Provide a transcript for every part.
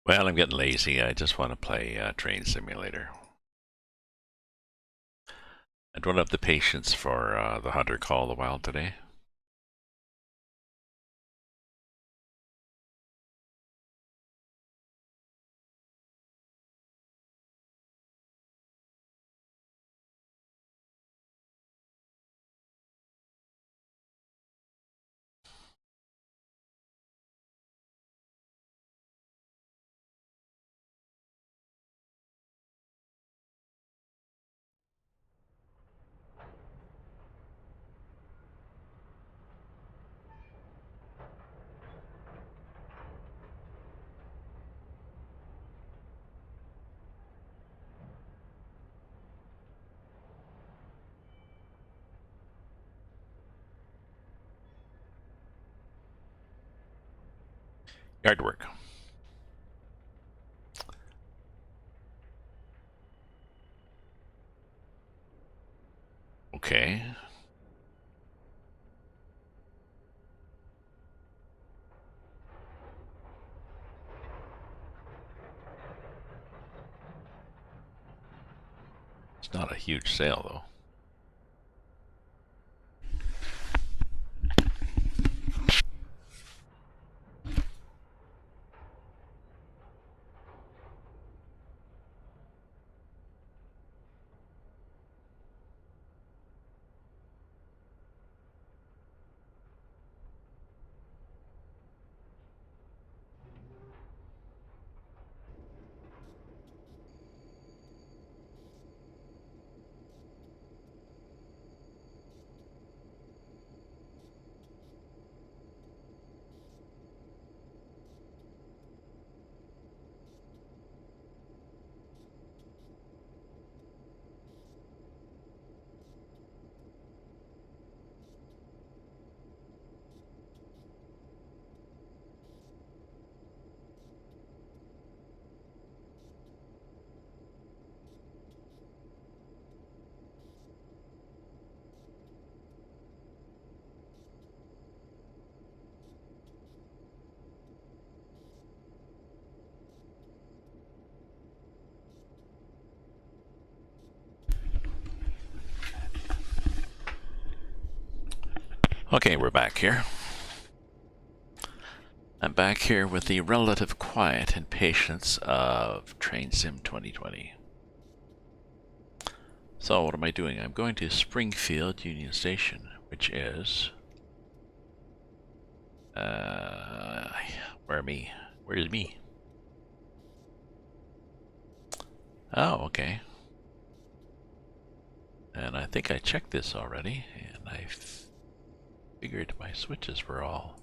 Well, I'm getting lazy. I just want to play Train Simulator. I don't have the patience for the Hunter Call of the Wild today. Yard work. Okay. It's not a huge sale, though. Okay, we're back here. I'm back here with the relative quiet and patience of Train Sim 2020. So what am I doing? I'm going to Springfield Union Station, which is... where me? Where's me? Oh, okay. And I think I checked this already, and I figured my switches were all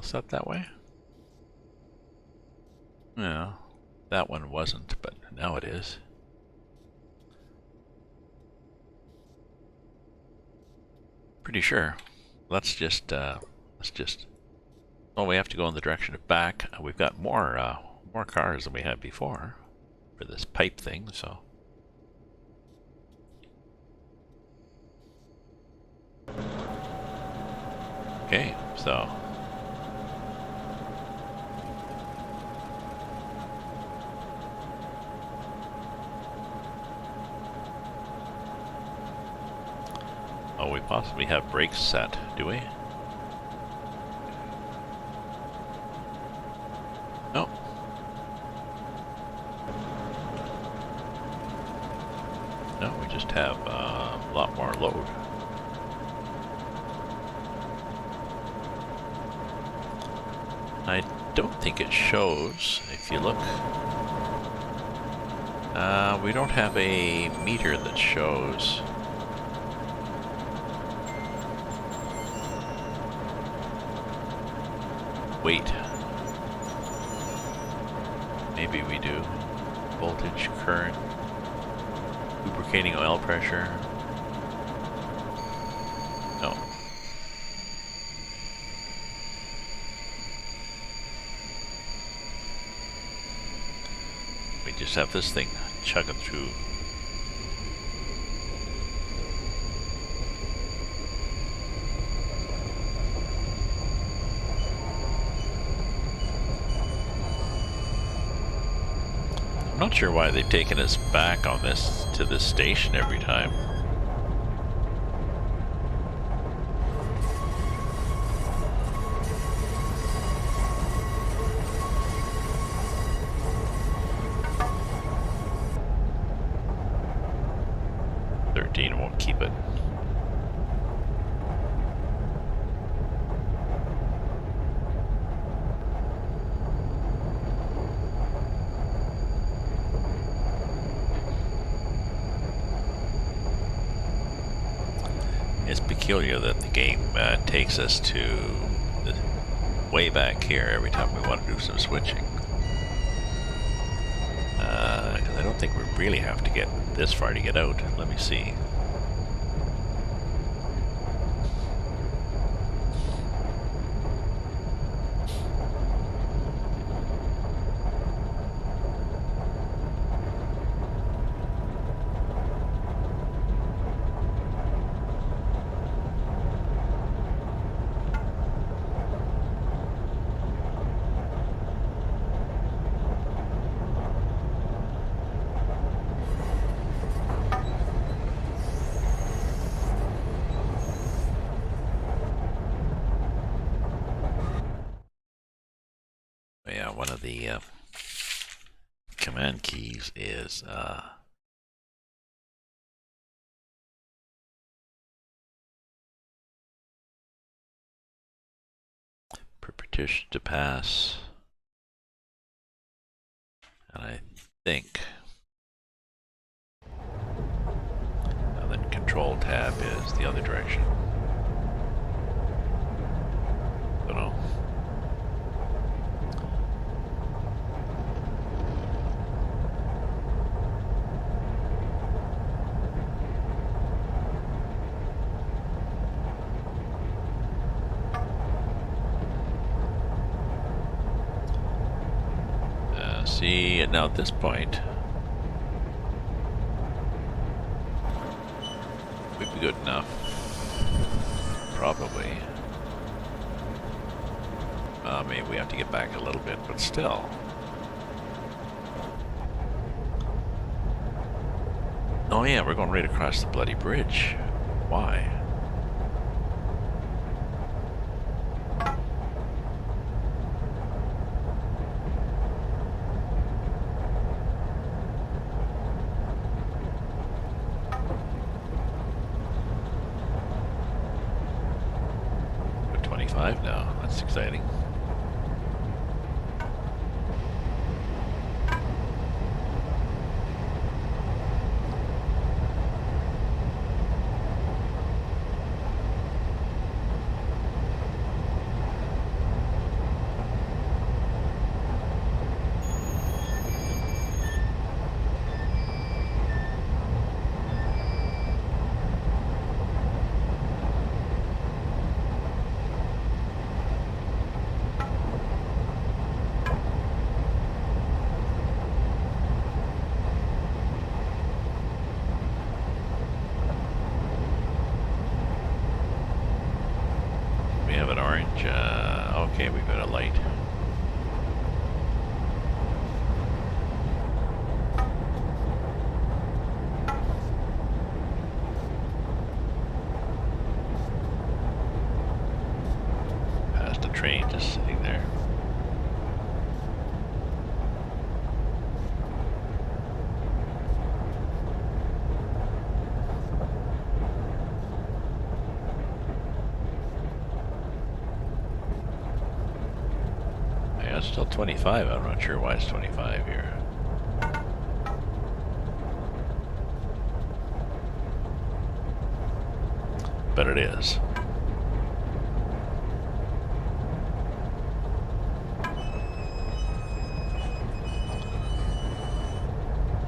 set that way. No, that one wasn't, but now it is. Pretty sure. Let's just oh, we have to go in the direction of back. We've got more cars than we had before for this pipe thing, so. Okay, so. Oh, we possibly have brakes set, do we? No. No, we just have a lot more load. I don't think it shows, if you look. We don't have a meter that shows. Weight. Maybe we do. Voltage, current, lubricating oil pressure. No. We just have this thing chugging through. I'm not sure why they've taken us back on this to this station every time. Won't keep it. It's peculiar that the game takes us to the way back here every time we want to do some switching. Because I don't think we really have to get this far to get out. Let me see. Yeah, one of the command keys is per petition to pass, and I think then control tab is the other direction. Don't know. See, now at this point, we'd be good enough. Probably. Maybe we have to get back a little bit, but still. Oh yeah, we're going right across the bloody bridge. Why? Now. That's exciting. Okay, we've got a light. Past a train just sitting there. It's still 25. I'm not sure why it's 25 here. But it is.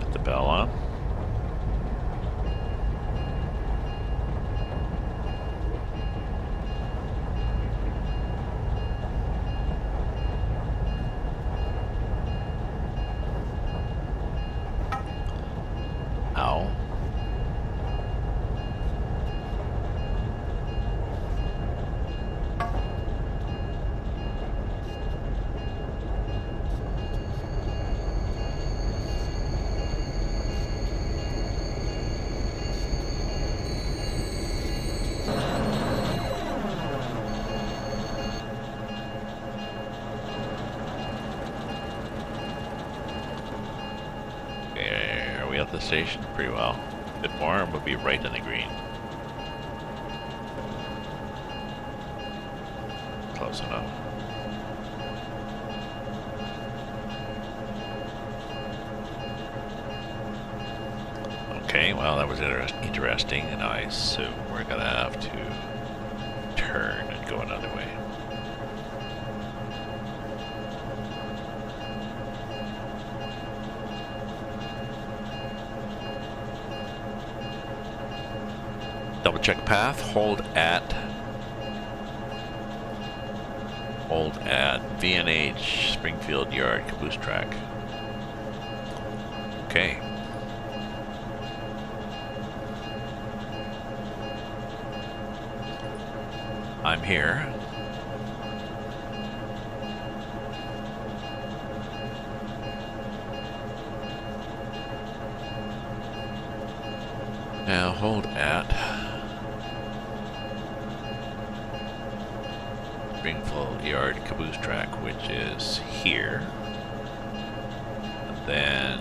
Put the bell on. station pretty well. A bit more and we'll be right in the green. Close enough. Okay, well that was interesting, and I assume we're gonna have to turn and go another way. Double check path, hold at VNH Springfield Yard caboose track. Okay. I'm here. Now hold at Springfield Yard caboose track, which is here. And then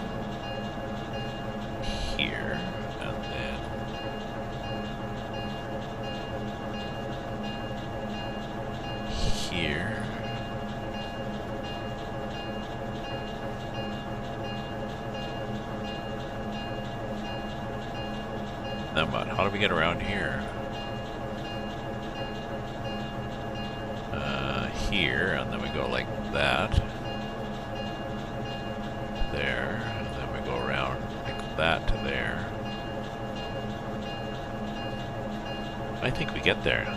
here. And then here. Then what? How do we get around here? Here, and then we go like that. There, and then we go around like that to there. I think we get there.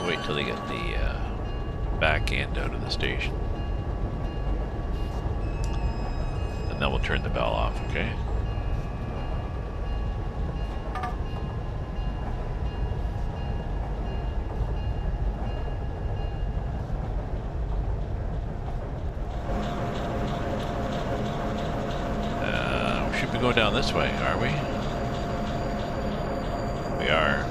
Wait till they get the back end out of the station. And then we'll turn the bell off, okay? Should we go down this way, are we? We are.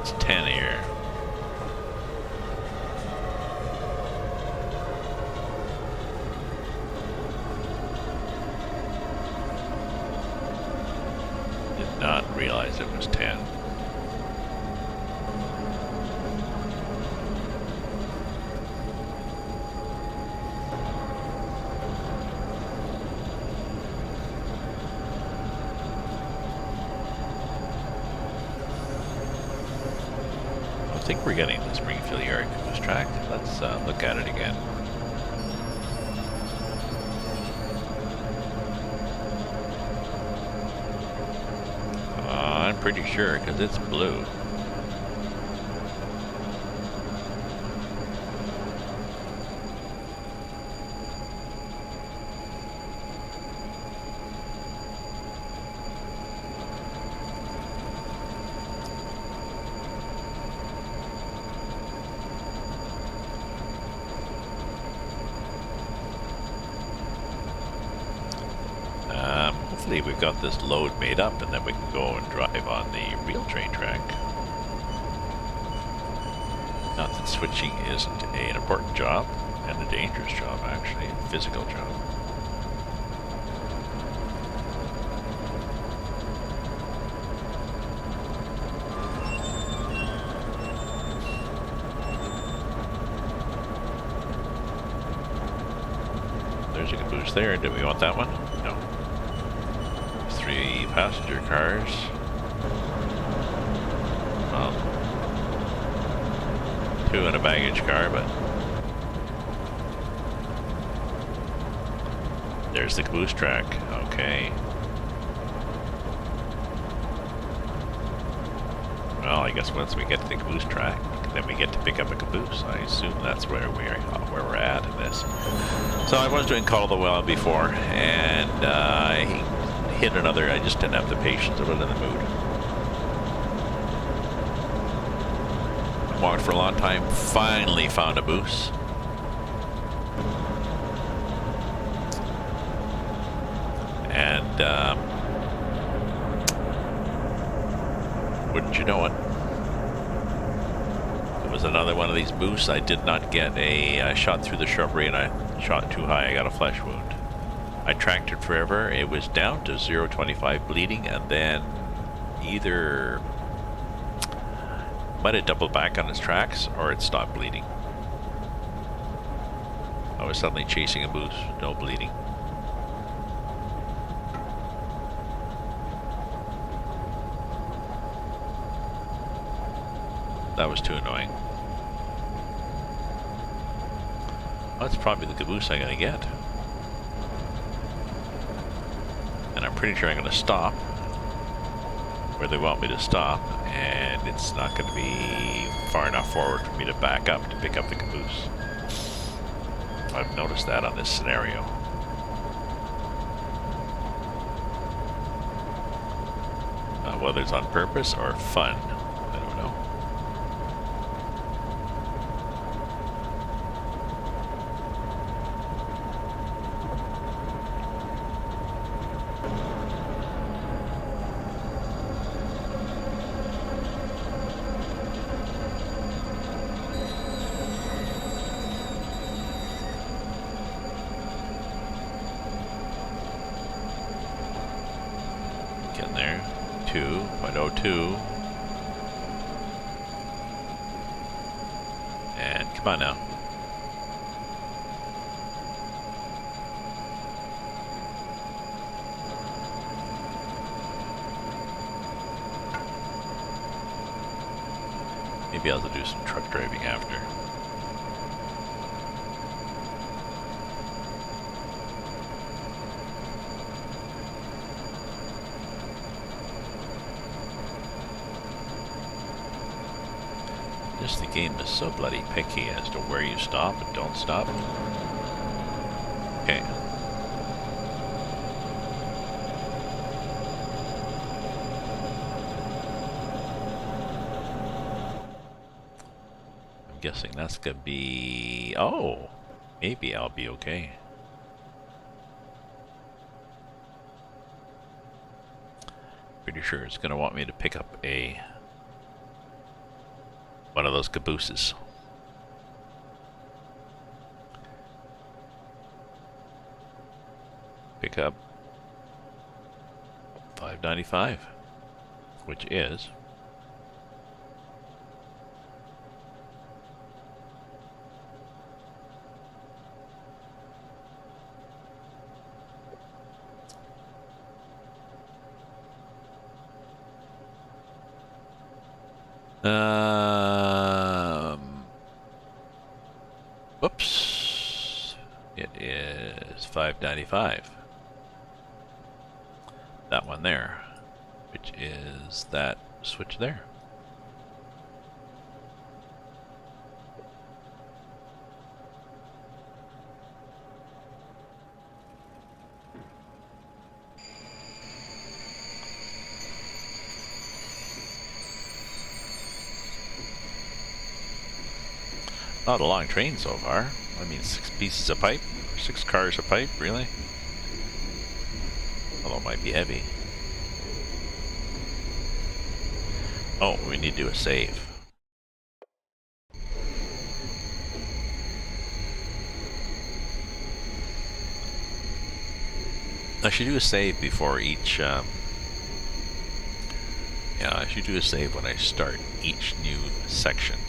It's 10 here. Did not realize it was 10. I think we're getting the Springfield Yard caboose track. Let's look at it again. I'm pretty sure because it's blue. Hopefully we've got this load made up and then we can go and drive on the real train track. Not that switching isn't an important job, and a dangerous job actually, a physical job. There's a caboose there. Do we want that one? No. 3 passenger cars. Well, 2 in a baggage car, but there's the caboose track. Okay. Well, I guess once we get to the caboose track, then we get to pick up a caboose. I assume that's where we're at in this. So I was doing Call the Well before, and I hit another. I just didn't have the patience. I wasn't in the mood. I walked for a long time. Finally found a caboose. And wouldn't you know it? It was another one of these boosts. I did not get I shot through the shrubbery and I shot too high. I got a flesh wound. I tracked it forever. It was down to 0.25 bleeding, and then either might have doubled back on its tracks or it stopped bleeding. I was suddenly chasing a boost, no bleeding. That was too annoying. That's probably the caboose I'm gonna get. And I'm pretty sure I'm gonna stop where they want me to stop, and it's not gonna be far enough forward for me to back up to pick up the caboose. I've noticed that on this scenario. Whether it's on purpose or fun, I don't know. Getting there. 2.02. And come on now. Maybe I'll do some truck driving after. The game is so bloody picky as to where you stop and don't stop. Okay. I'm guessing that's gonna be... Oh! Maybe I'll be okay. Pretty sure it's gonna want me to pick up one of those cabooses. Pick up 595, which is whoops. It is 595. That one there, which is that switch there. Not a long train so far. I mean, 6 pieces of pipe, 6 cars of pipe, really? Although it might be heavy. Oh, we need to do a save. I should do a save before each, yeah, I should do a save when I start each new section.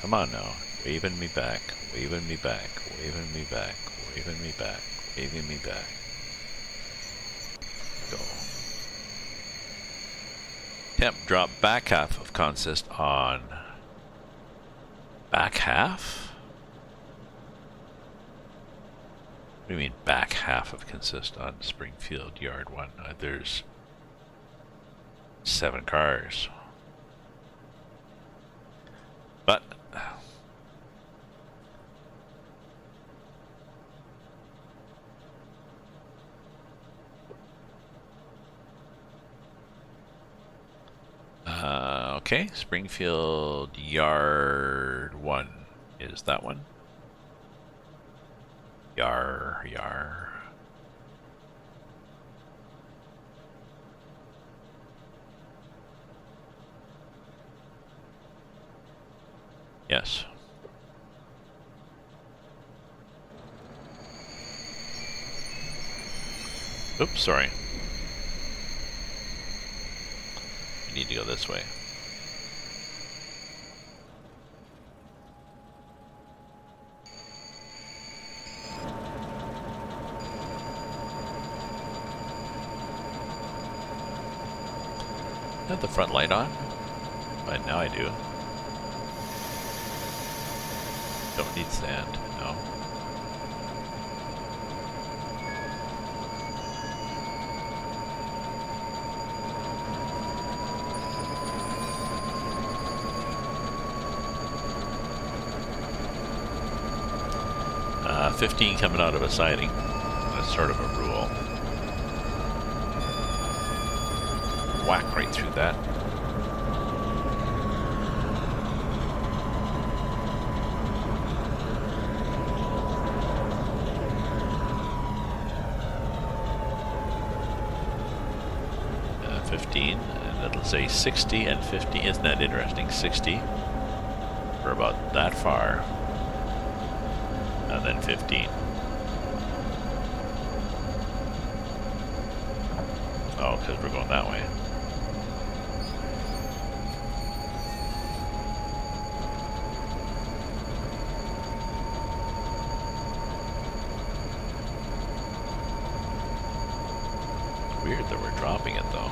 Come on now. Waving me back. Waving me back. Waving me back. Waving me back. Waving me back. Go. Temp drop back half of consist on back half? What do you mean back half of consist on Springfield Yard 1? There's 7 cars. But okay, Springfield Yard 1 is that one. Yar. Yes. Oops, sorry. You need to go this way. Have the front light on? But now I do. Don't need sand, no. Uh, 15 coming out of a siding. That's sort of a rule. Whack right through that. Uh, 15, and it'll say 60 and 50. Isn't that interesting? 60 for about that far, and then 15. Oh, because we're going that way. Weird that we're dropping it though.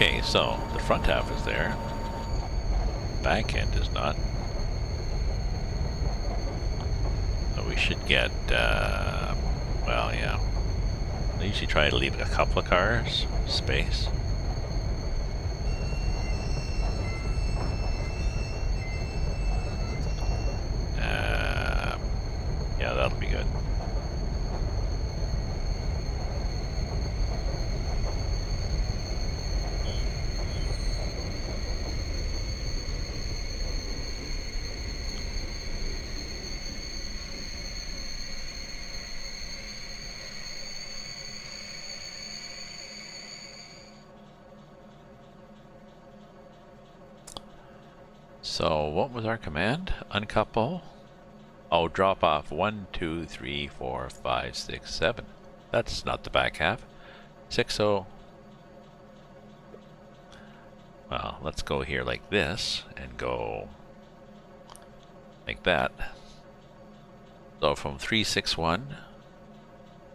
Okay, so the front half is there. Back end is not. So we should get, well, yeah. I usually try to leave a couple of cars space. Yeah, that'll be good. So what was our command? Uncouple. Oh, drop off 1, 2, 3, 4, 5, 6, 7. That's not the back half. 6, oh. Well, let's go here like this and go like that. So from 361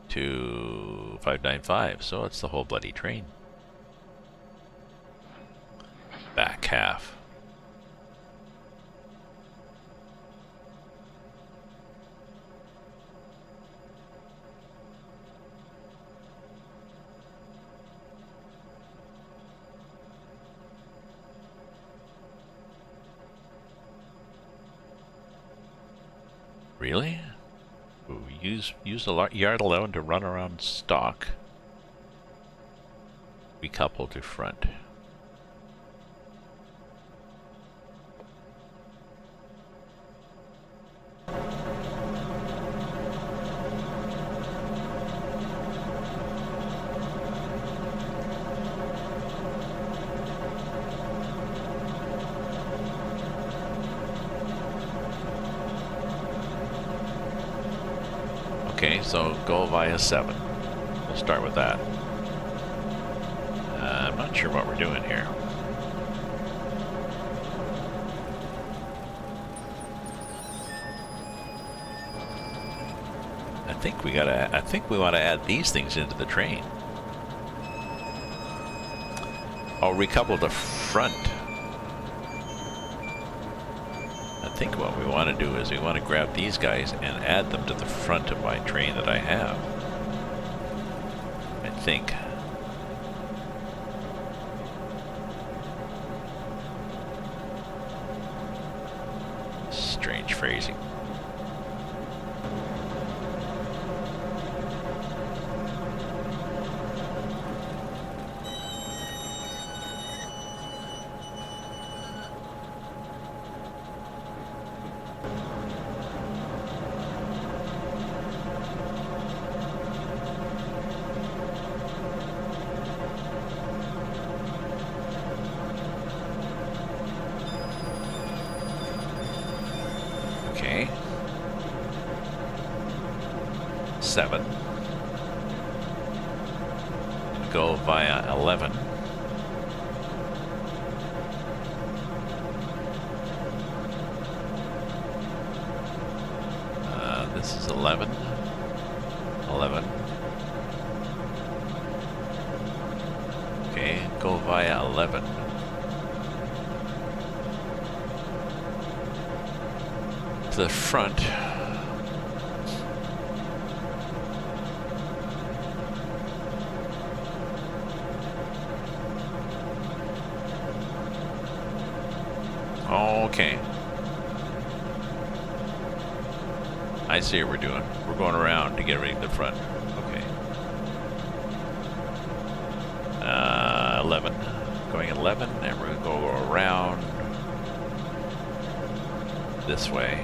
to 595. So it's the whole bloody train. Back half. Really? Ooh, use the yard 11 to run around stock. Recouple to front. Okay, so go via 7. We'll start with that. I'm not sure what we're doing here. I think we want to add these things into the train. Oh, recouple the front. I think what we want to do is we want to grab these guys and add them to the front of my train that I have. I think. Strange phrasing. Okay. 7. Go via 11. This is 11. 11. Okay, go via 11. To the front. Okay. I see what we're doing. We're going around to get ready to the front. Okay. 11. Going 11, and we're going to go around this way.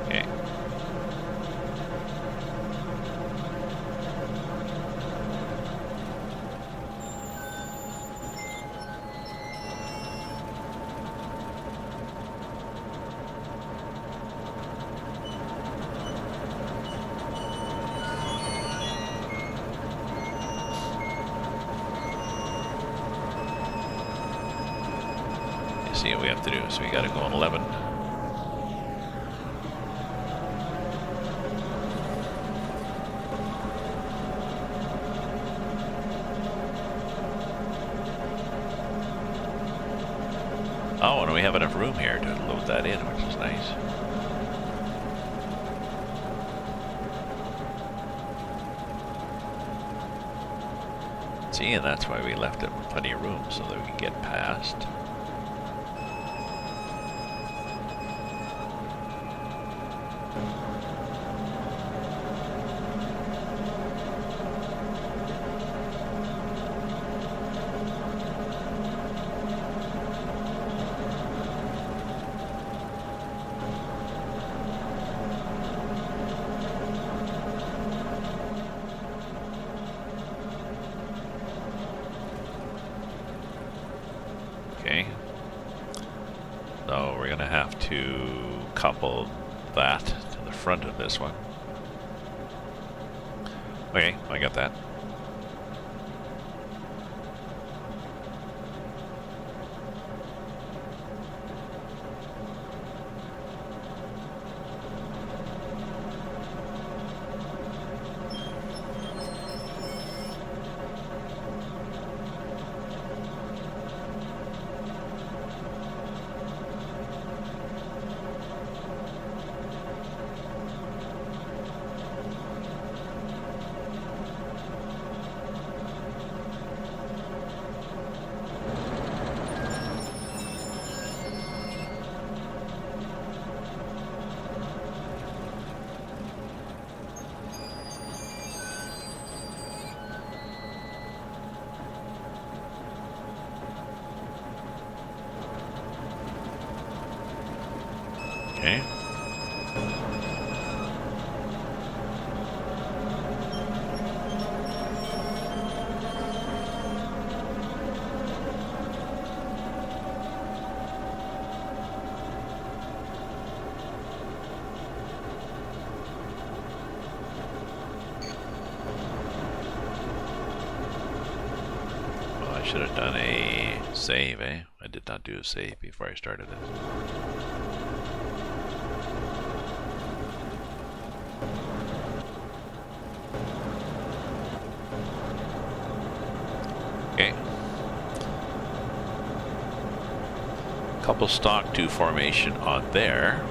Okay. See what we have to do. So we got to go on 11. Oh, and we have enough room here to load that in, which is nice. See, and that's why we left it with plenty of room so that we can get past. Okay. So we're going to have to couple that to the front of this one. Okay, I got that. should have done a save, eh? I did not do a save before I started this. Okay. Couple stock 2 formation on there.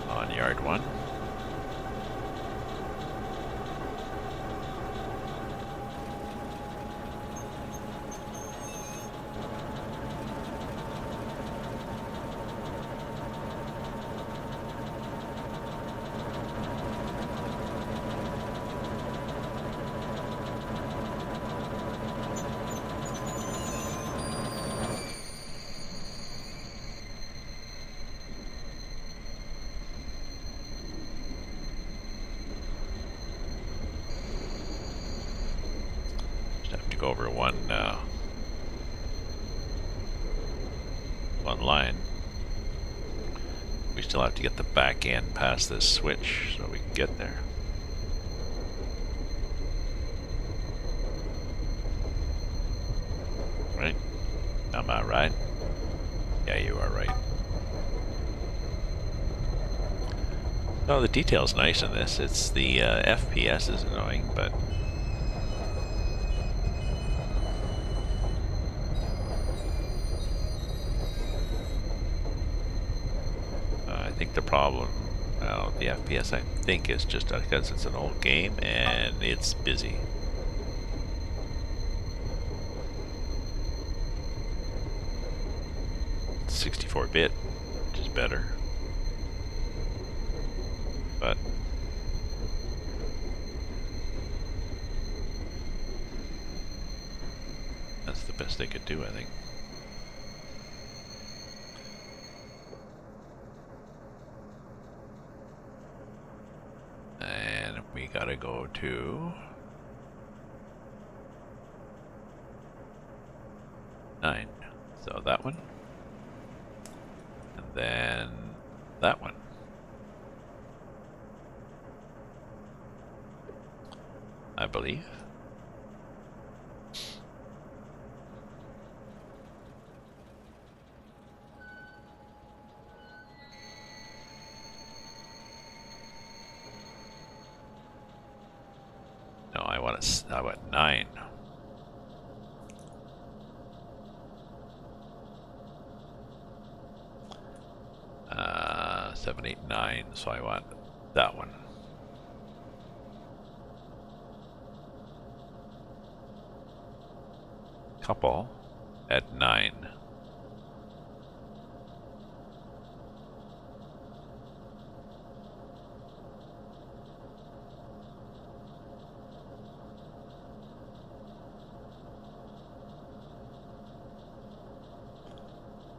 On yard 1. Over one line. We still have to get the back end past this switch so we can get there. Right? Am I right? Yeah, you are right. No, the detail's nice in this. It's the FPS is annoying, but I think the problem, the FPS, I think, is just because it's an old game and it's busy. It's 64-bit, which is better. But that's the best they could do, I think. And we gotta go to 9. So that one. And then that one. I believe. No, I want 9. 7, 8, 9. So I want that one. Couple at 9.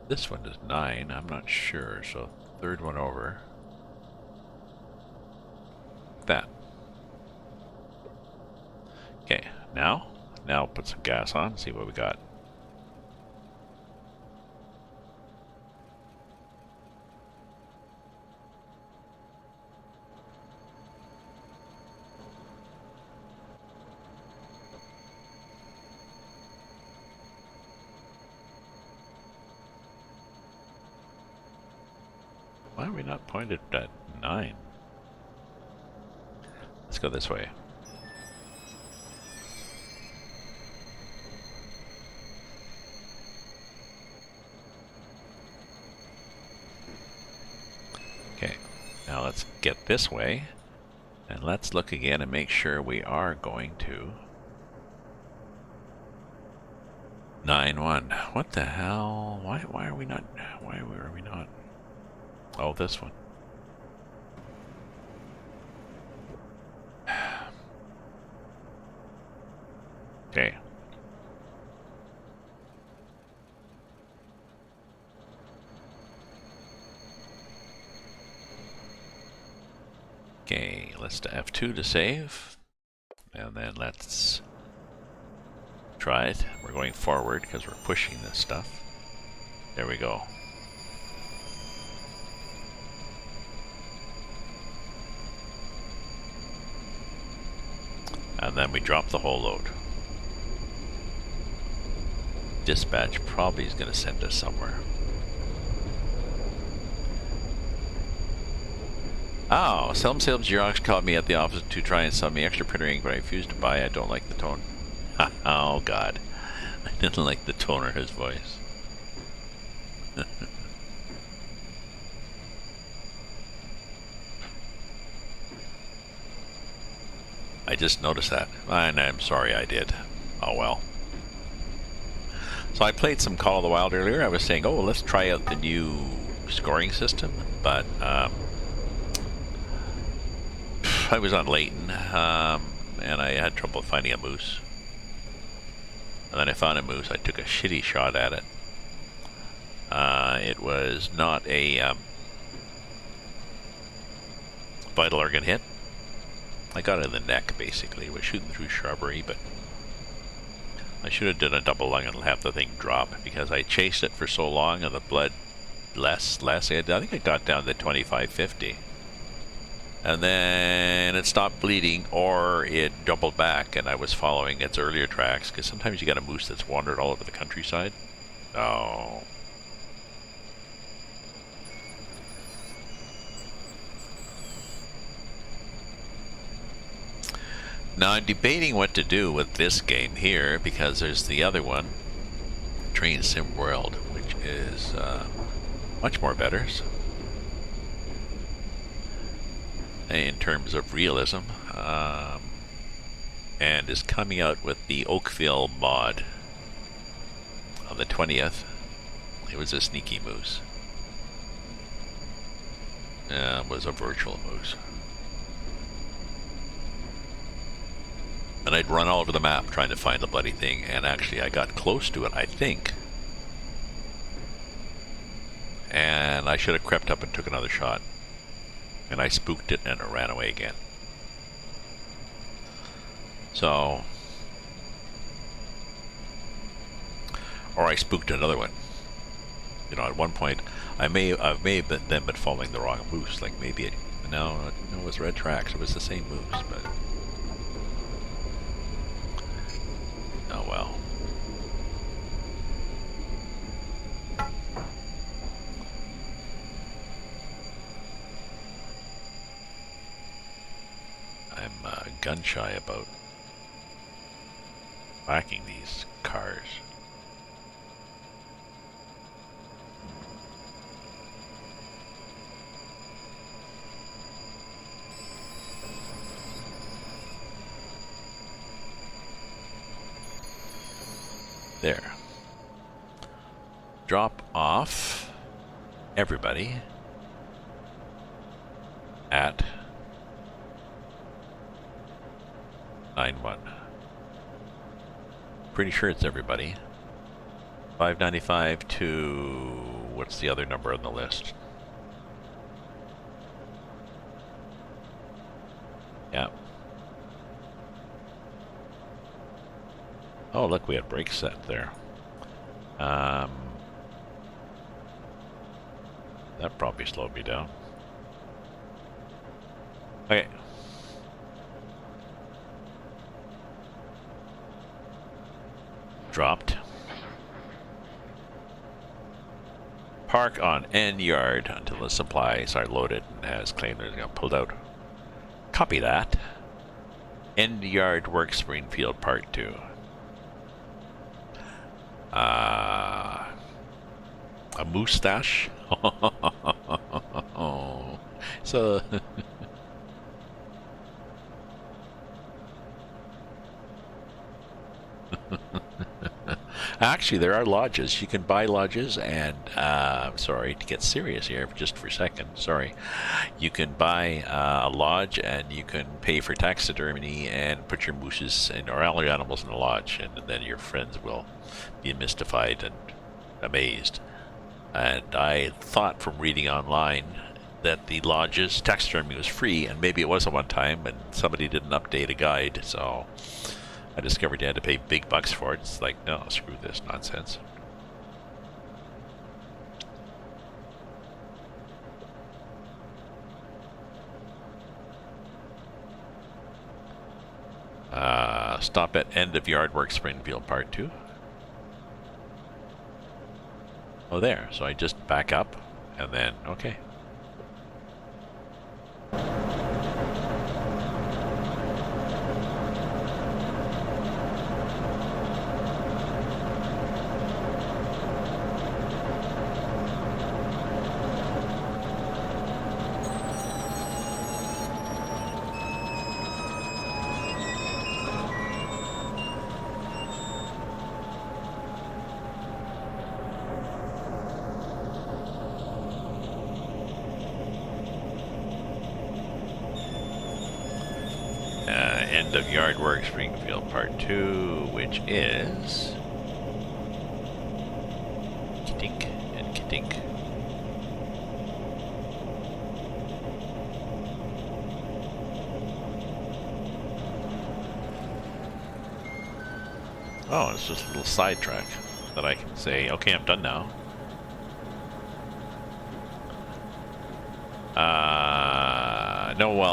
This one is 9, I'm not sure, so third one over. That. Okay, now put some gas on, see what we got. Why are we not pointed at 9? Let's go this way. Okay, now let's get this way, and let's look again and make sure we are going to 9-1. What the hell? Why are we not? Why are we not? Oh, this one. Okay. Okay, let's do F2 to save, and then let's try it. We're going forward because we're pushing this stuff. There we go. And then we drop the whole load. Dispatch probably is going to send us somewhere. Oh, some sales Xerox called me at the office to try and sell me extra printer ink, but I refused to buy. I don't like the tone. Oh, God. I didn't like the tone or his voice. I just noticed that, and I'm sorry I did. Oh, well. So I played some Call of the Wild earlier. I was saying, oh, let's try out the new scoring system, but I was on Layton, and I had trouble finding a moose. And then I found a moose. I took a shitty shot at it. It was not a vital organ hit. I got it in the neck, basically. It was shooting through shrubbery, but I should have done a double lung and have the thing drop, because I chased it for so long and the blood less. I think it got down to 25-50. And then it stopped bleeding, or it doubled back, and I was following its earlier tracks, because sometimes you got a moose that's wandered all over the countryside. Oh. Now I'm debating what to do with this game here, because there's the other one, Train Sim World, which is much more better in terms of realism, and is coming out with the Oakville mod on the 20th. It was a sneaky moose. It was a virtual moose. And I'd run all over the map trying to find the bloody thing, and actually I got close to it, I think. And I should have crept up and took another shot. And I spooked it and it ran away again. So... Or I spooked another one. You know, at one point, I may have been following the wrong moose. Like maybe it... No, it was red tracks. It was the same moose, but... Oh well. I'm gun shy about whacking these cars. There. Drop off everybody at 9-1. Pretty sure it's everybody. 595 to... what's the other number on the list? Yeah. Oh, look, we had brakes set there. That probably slowed me down. Okay. Dropped. Park on N yard until the supplies are loaded and has claimed they're going to pulled out. Copy that. End yard work Springfield Part 2. A moustache? So... Actually, there are lodges. You can buy lodges, and sorry to get serious here, just for a second. Sorry, you can buy a lodge, and you can pay for taxidermy and put your mooses and or all your animals in the lodge, and then your friends will be mystified and amazed. And I thought from reading online that the lodges taxidermy was free, and maybe it was at one time, and somebody didn't update a guide, so. I discovered you had to pay big bucks for it. It's like, no, screw this nonsense. Stop at end of yard work, Springfield Part 2. Oh, there. So I just back up and then, okay. End of yard work, Springfield Part 2, which is Kitink and Kitink. Oh, it's just a little sidetrack that I can say, okay, I'm done now.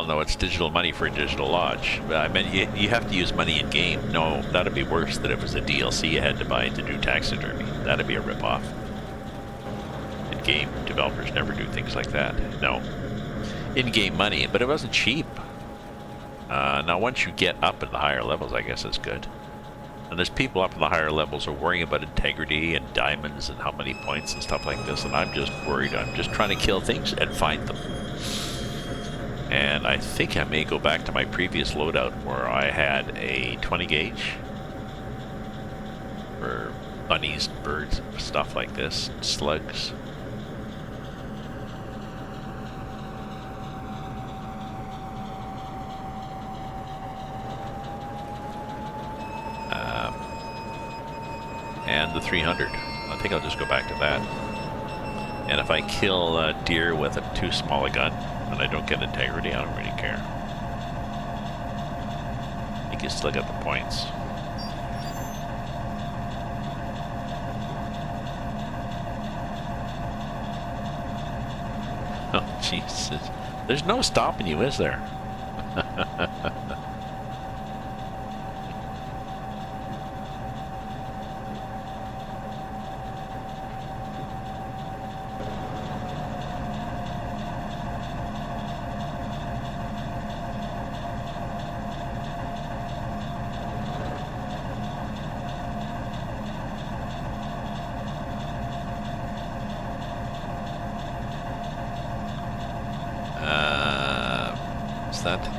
No, it's digital money for a digital lodge. I mean, you have to use money in game. No, that'd be worse than if it was a DLC you had to buy to do taxidermy. That'd be a ripoff. And game developers never do things like that. No. In-game money, but it wasn't cheap. Now, once you get up in the higher levels, I guess it's good. And there's people up in the higher levels who are worrying about integrity and diamonds and how many points and stuff like this, and I'm just worried. I'm just trying to kill things and find them. And I think I may go back to my previous loadout where I had a 20 gauge for bunnies, birds, stuff like this, slugs. And the 300. I think I'll just go back to that. And if I kill a deer with a too small a gun and I don't get integrity, I don't really care. I think you still get the points. Oh, Jesus. There's no stopping you, is there?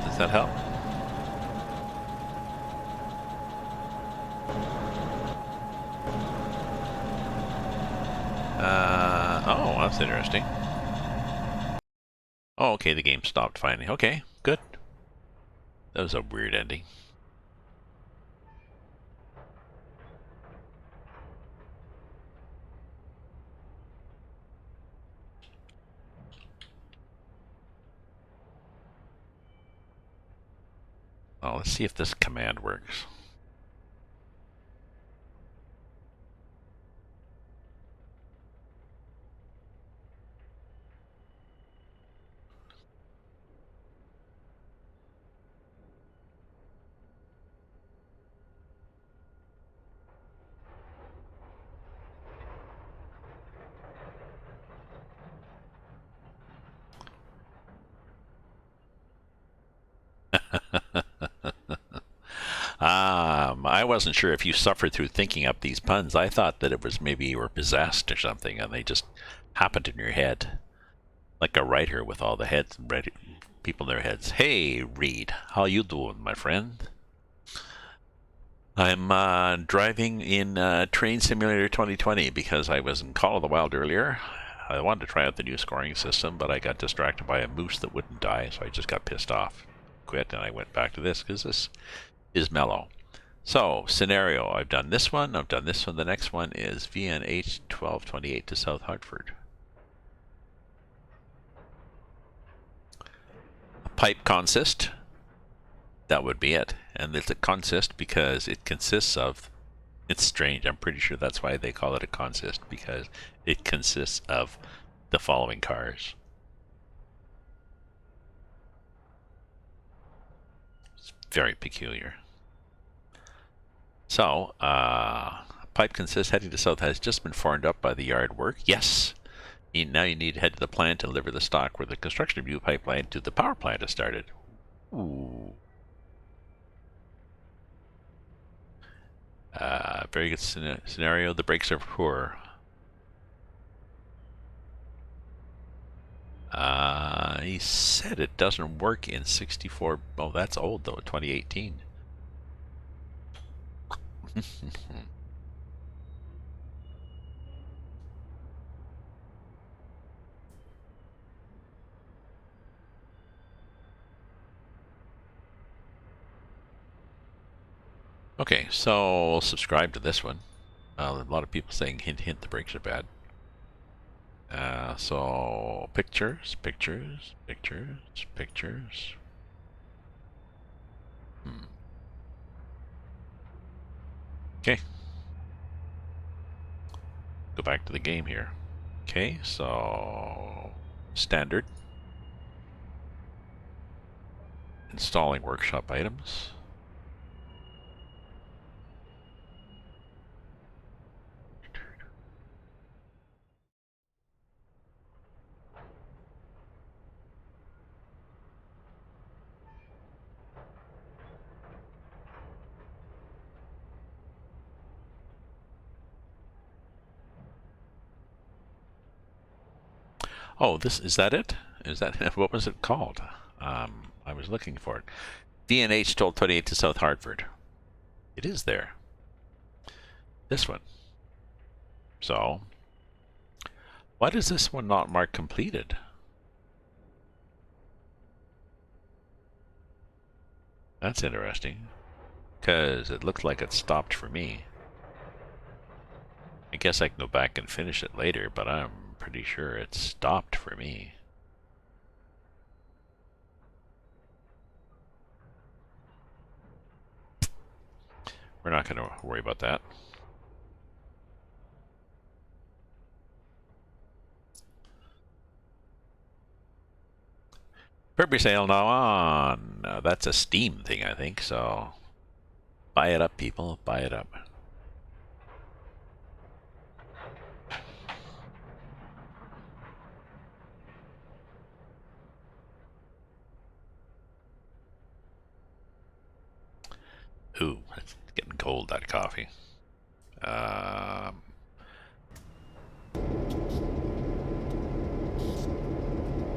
Does that help? Oh, that's interesting. Oh, okay, the game stopped finally. Okay, good. That was a weird ending. Oh, let's see if this command works. I wasn't sure if you suffered through thinking up these puns. I thought that it was maybe you were possessed or something and they just happened in your head. Like a writer with all the heads, people in their heads. Hey, Reed, how you doing, my friend? I'm driving in Train Simulator 2020 because I was in Call of the Wild earlier. I wanted to try out the new scoring system, but I got distracted by a moose that wouldn't die, so I just got pissed off. Quit, and I went back to this because this is mellow. So, scenario, I've done this one, I've done this one. The next one is VNH 1228 to South Hartford. A pipe consist, that would be it. And it's a consist because it consists of, it's strange, I'm pretty sure that's why they call it a consist, because it consists of the following cars. It's very peculiar. So, pipe consists heading to south has just been formed up by the yard work. Yes. Now you need to head to the plant and deliver the stock where the construction of new pipeline to the power plant has started. Ooh. Very good scenario. The brakes are poor. He said it doesn't work in 64. Oh, that's old though, 2018. Okay, so subscribe to this one. A lot of people saying hint hint the brakes are bad. So pictures. Okay. Go back to the game here. Okay, so standard. Installing workshop items. Oh, is that it? Is that what was it called? I was looking for it. D&H told 28 to South Hartford. It is there. This one. So, why does this one not mark completed? That's interesting, because it looks like it stopped for me. I guess I can go back and finish it later, but I'm pretty sure it stopped for me. We're not going to worry about that. February sale now on. That's a Steam thing, I think, so buy it up, people. Buy it up. Ooh, it's getting cold, that coffee.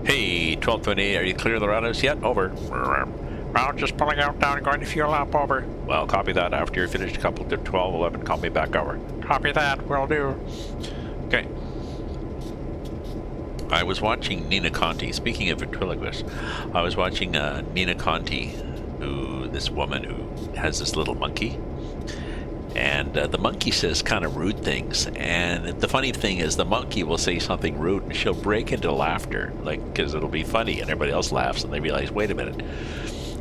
Hey, 1228, are you clear of the radius yet? Over. Well, just pulling out down and going to fuel up, over. Well, copy that. After you're finished, couple to 1211, call me back, over. Copy that, will do. Okay. I was watching Nina Conti. Speaking of ventriloquists, I was watching Nina Conti, this woman who has this little monkey. And the monkey says kind of rude things. And the funny thing is the monkey will say something rude and she'll break into laughter, like, because it'll be funny and everybody else laughs and they realize, wait a minute,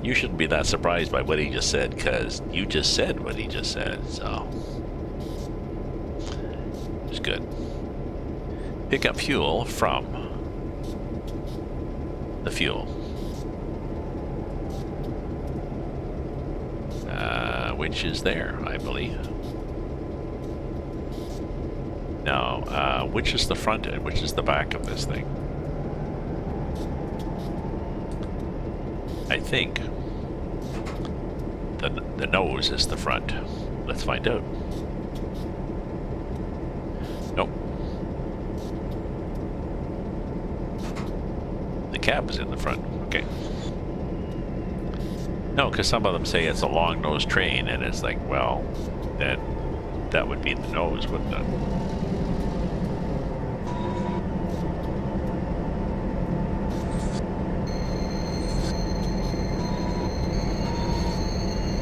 you shouldn't be that surprised by what he just said because you just said what he just said. So it's good. Pick up fuel from the fuel. Which is there, I believe. Now, which is the front and which is the back of this thing? I think the nose is the front. Let's find out. Nope. The cab is in the front. Okay. No, because some of them say it's a long-nosed train, and it's like, well, that would be the nose, wouldn't it?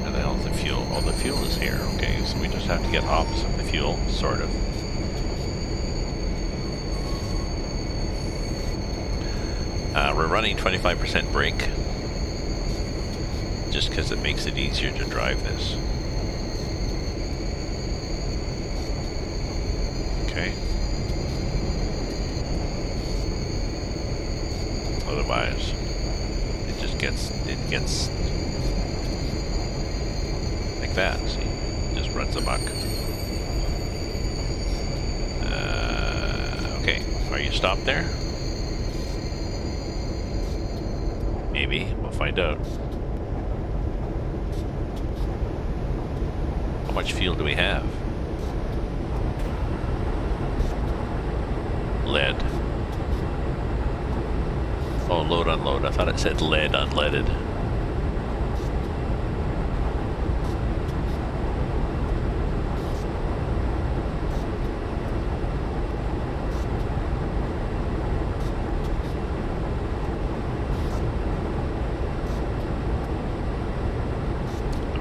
And the hell's the fuel? Oh, the fuel is here. Okay, so we just have to get opposite the fuel, sort of. We're running 25% brake. Just because it makes it easier to drive this. Okay. Otherwise, it gets like that, see? just runs amok. Okay, are you stopped there? Maybe, we'll find out. How much fuel do we have? Lead. Oh, load, unload. I thought it said lead, unleaded.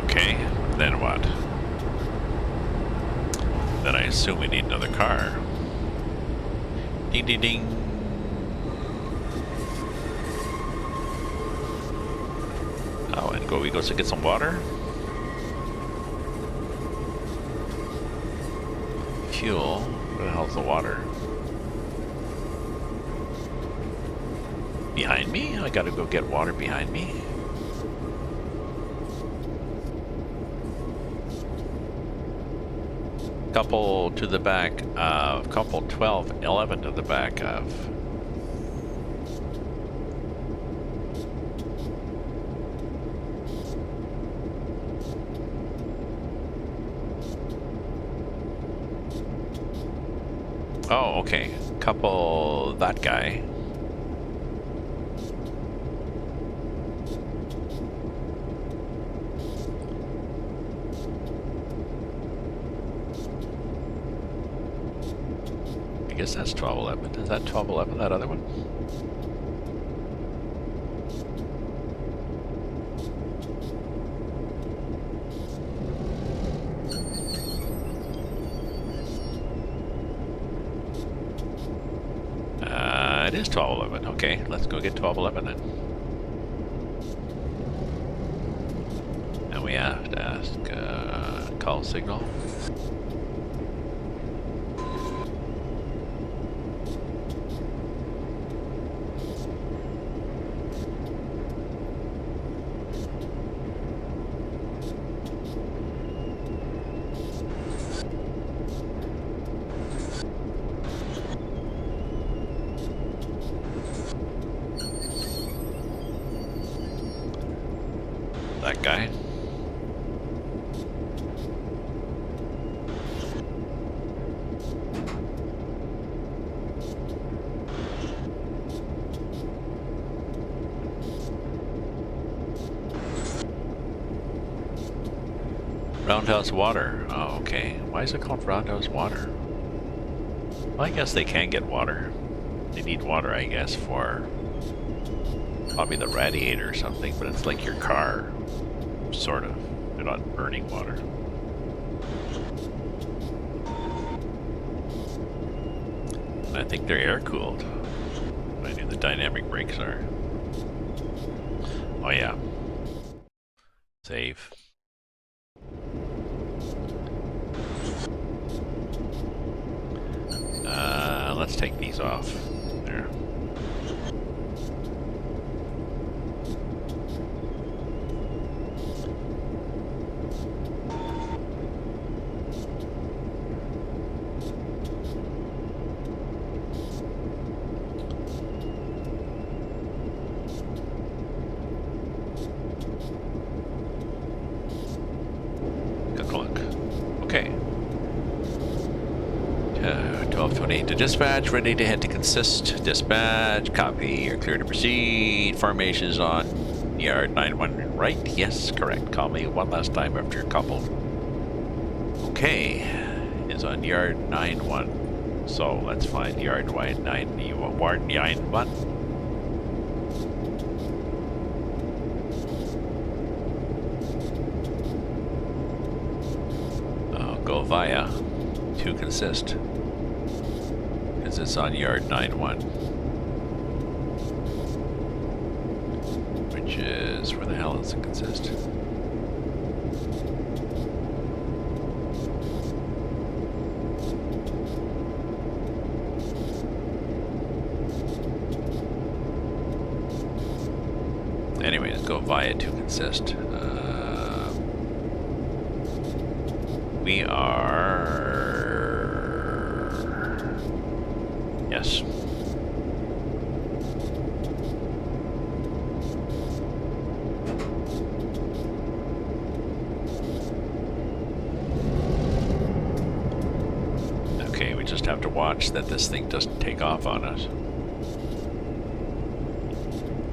Okay, then what? Then I assume we need another car. Ding, ding, ding. Oh, and we go to get some water. Fuel. Where the hell's the water? Behind me? I gotta go get water behind me. Couple to the back of, couple 12, 11 to the back of. Oh, okay. Couple, that guy. I guess that's 1211. Is that 1211, that other one? It is 1211. Okay, let's go get 1211 then. And we have to ask call signal. That guy. Roundhouse water. Oh, okay. Why is it called Roundhouse water? Well, I guess they can get water. They need water, I guess, for probably the radiator or something, but it's like your car, sort of. They're not burning water. And I think they're air-cooled. I knew the dynamic brakes are. Oh yeah. Save. Let's take these off. There. Good luck. Okay. 12:28 to dispatch, ready to head to consist. Dispatch, copy, you're clear to proceed. Formations on yard 91 right? Yes, correct. Call me one last time after you're coupled. Okay, is on yard 91. So let's find yard 9. You want ward 91? I'll go via to consist. It's on yard 91, which is, where the hell does it consist? Anyway, let's go via to consist. We are... Yes. Okay, we just have to watch that this thing doesn't take off on us.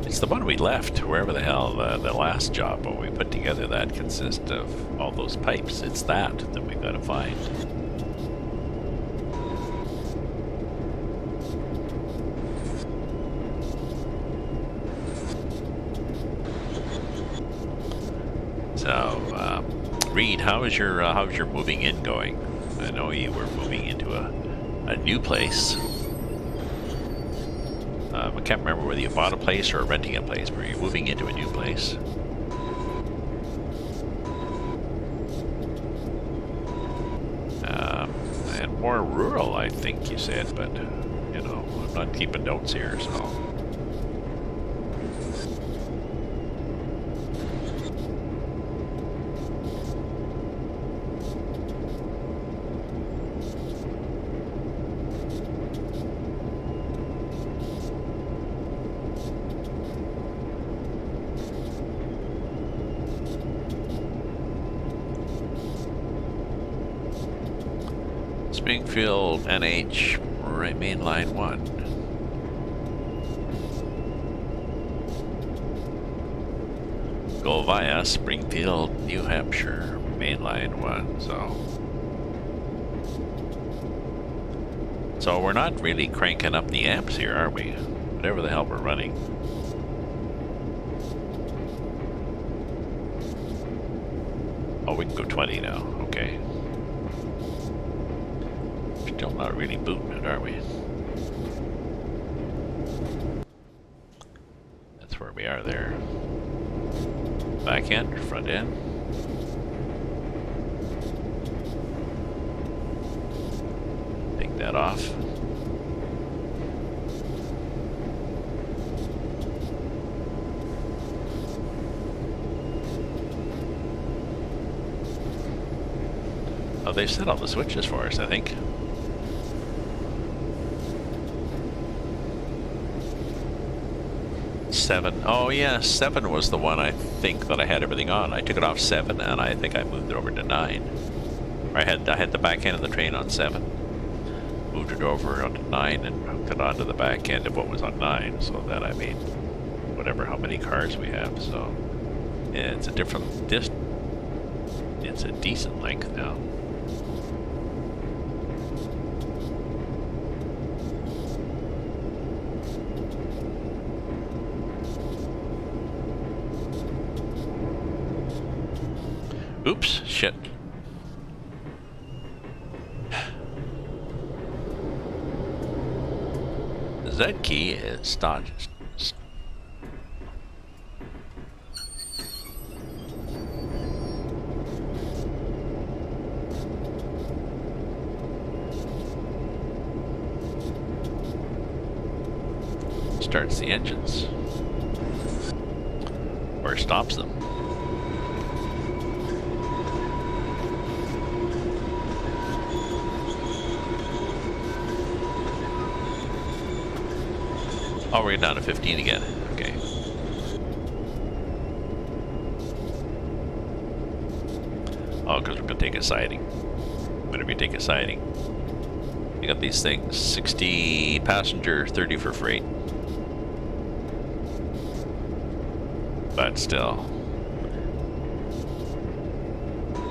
It's the one we left, wherever the hell the last job when we put together that consists of all those pipes. It's that we've got to find. So, Reed, how's your moving in going? I know you were moving into a new place. I can't remember whether you bought a place or renting a place, but you're moving into a new place. And more rural, I think you said, but, you know, I'm not keeping notes here, so... Springfield NH, right, main line 1. Go via Springfield, New Hampshire, main line 1, so we're not really cranking up the amps here, are we? Whatever the hell we're running. Oh, we can go 20 now, okay. Still not really booting it, are we? That's where we are there. Back end or front end? Take that off. Oh, they've set all the switches for us, I think. Seven. Oh yeah, 7 was the one I think that I had everything on. I took it off 7 and I think I moved it over to 9. Or I had the back end of the train on 7. Moved it over onto 9 and hooked it onto the back end of what was on 9, so that I made whatever how many cars we have. So yeah, it's a different it's a decent length now. Oops, shit. The Z key is start. Starts the engines. Or stops them. Oh, we're down to 15 again. Okay. Oh, because we're going to take a siding. Whenever you take a siding. You got these things. 60 passenger, 30 for freight. But still.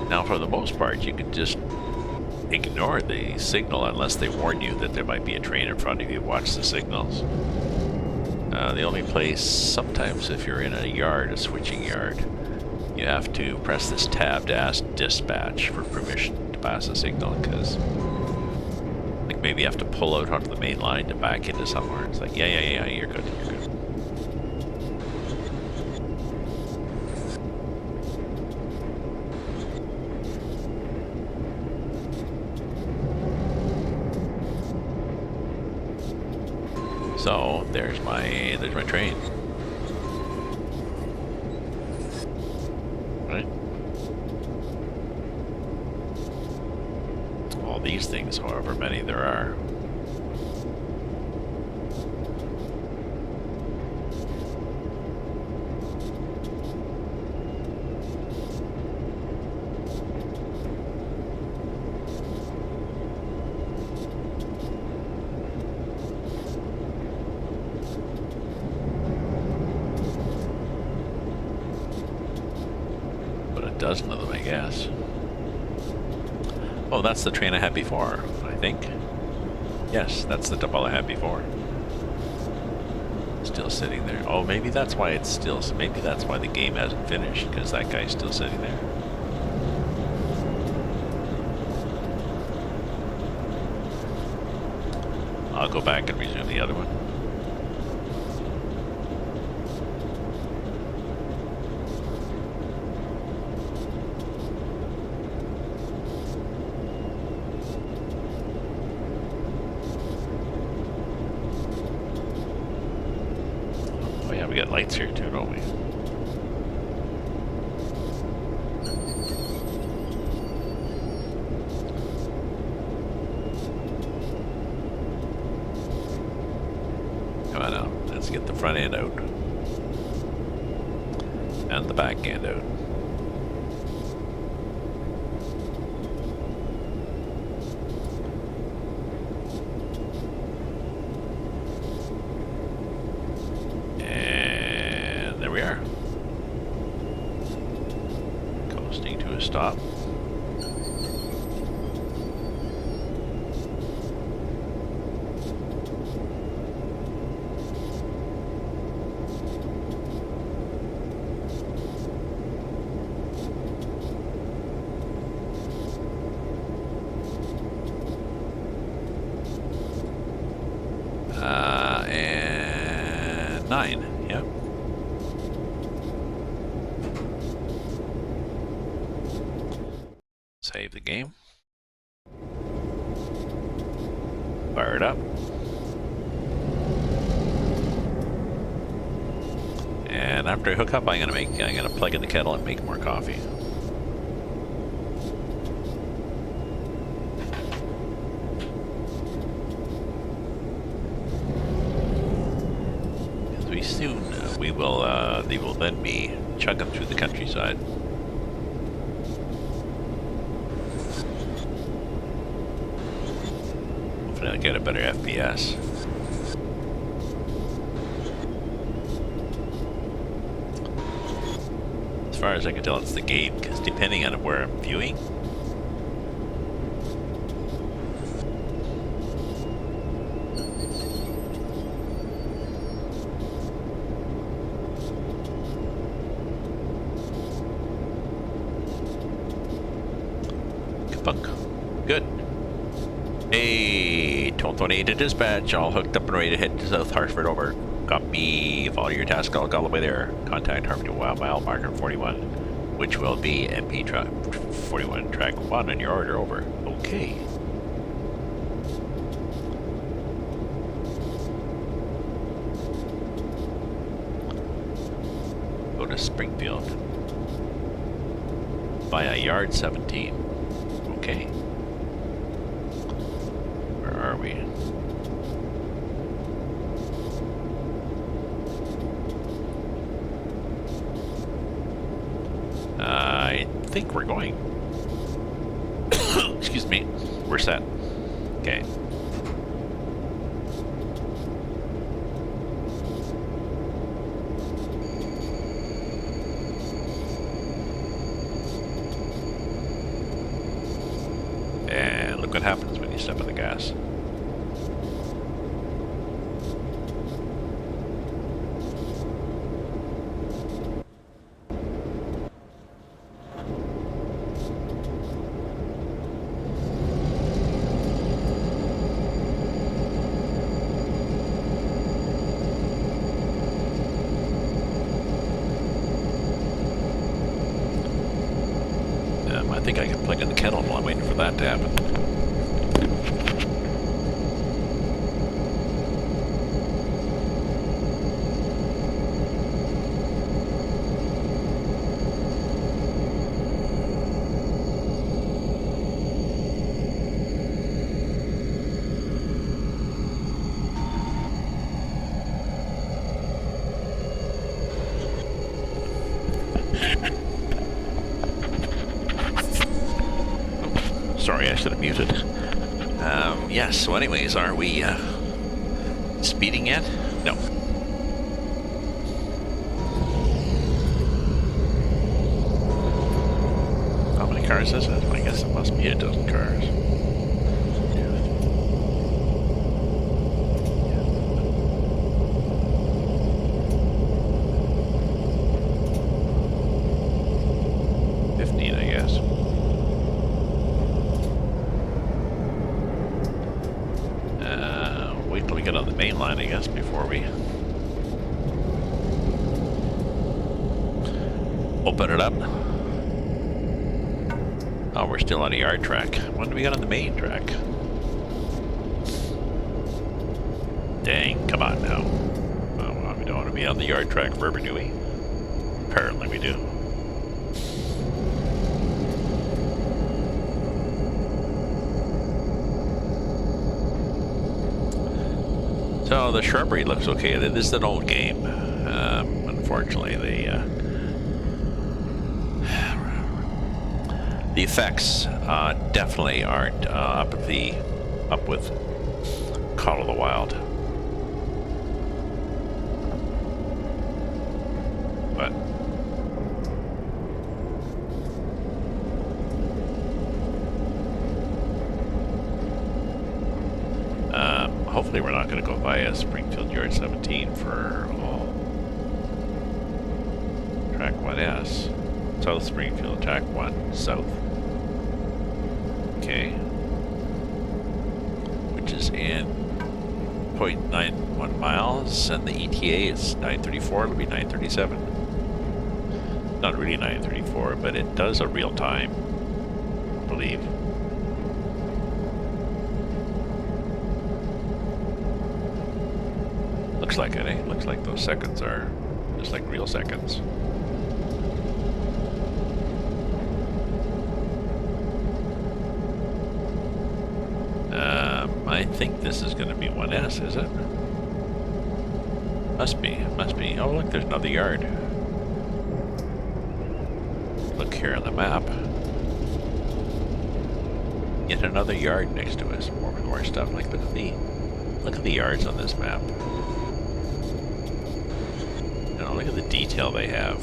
Now, for the most part, you can just ignore the signal unless they warn you that there might be a train in front of you. Watch the signals. The only place, sometimes if you're in a yard, a switching yard, you have to press this tab to ask dispatch for permission to pass a signal, because like maybe you have to pull out onto the main line to back into somewhere. It's like, yeah, you're good, you're good. So there's my train. Right? these things, however many there are. But a dozen of them, I guess. Oh, that's the train I had before, I think. Yes, that's the double I had before. Still sitting there. Oh, maybe that's why it's still... Maybe that's why the game hasn't finished, because that guy's still sitting there. I'll go back and resume the other one. We got lights here too, don't we? Come on now, let's get the front end out. And the back end out. We are coasting to a stop. And 9, yep. Save the game. Fire it up. And after I hook up, I'm gonna plug in the kettle and make more coffee. As we soon they will then be chugging through the countryside. Hopefully I'll get a better FPS. As far as I can tell, it's the game, because depending on where I'm viewing, good. Hey, 1228 to dispatch, all hooked up and ready to head to South Hartford, over. Copy. Follow your task log all the way there. Contact Hartford mile marker 41, which will be MP track 41 track 1 on your order, over. Okay. Go to Springfield via yard 17. Okay. Where are we? I think we're going. Excuse me. We're set. Okay. And look what happens when you step on the gas. I think I can plug in the kettle while I'm waiting for that to happen. Sorry, I should have muted. Yes, so anyways, are we speeding yet? No. How many cars is it? I guess it must be a dozen cars. Line, I guess, before we open it up. Oh, we're still on a yard track. When do we get on the main track? Dang, come on now. Well, we don't want to be on the yard track forever, do we? Apparently we do. So the shrubbery looks okay. It is an old game. Unfortunately, the effects definitely aren't up with Call of the Wild. But hopefully we're not going to go via Springfield Yard 17 for all. Track 1S. South Springfield, track 1, south. Okay. Which is in 0.91 miles, and the ETA is 934, it'll be 937. Not really 934, but it does a real time, I believe. Looks like it, eh? Looks like those seconds are just like real seconds. I think this is going to be 1S, is it? Must be, must be. Oh, look, there's another yard. Look here on the map. Yet another yard next to us. More stuff. Like, look at the yards on this map. You know, look at the detail they have.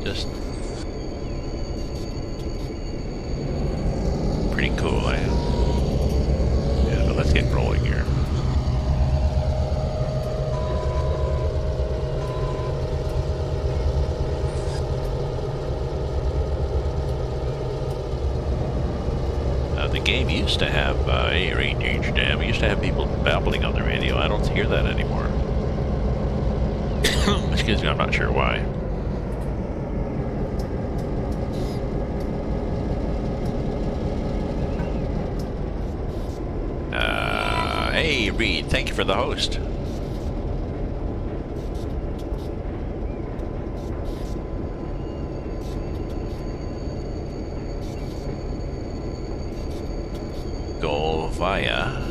Just pretty cool, eh? Yeah, but let's get rolling here. The game used to have, we used to have people babbling on the radio. I don't hear that anymore. Excuse me, I'm not sure why. Hey, Reed, thank you for the host. Go via...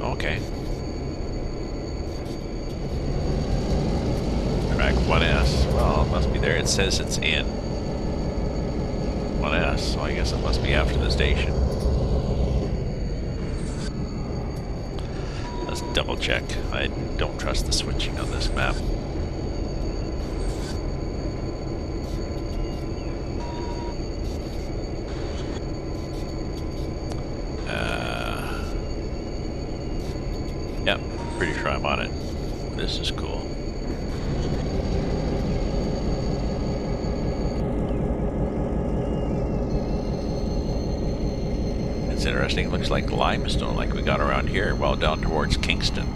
Okay. Track 1S. Well, it must be there. It says it's in 1S, so I guess it must be after the station. Let's double check. I don't trust the switching on this map. Yep, pretty sure I'm on it. This is cool. It's interesting. It looks like limestone like we got around here, well down towards Kingston.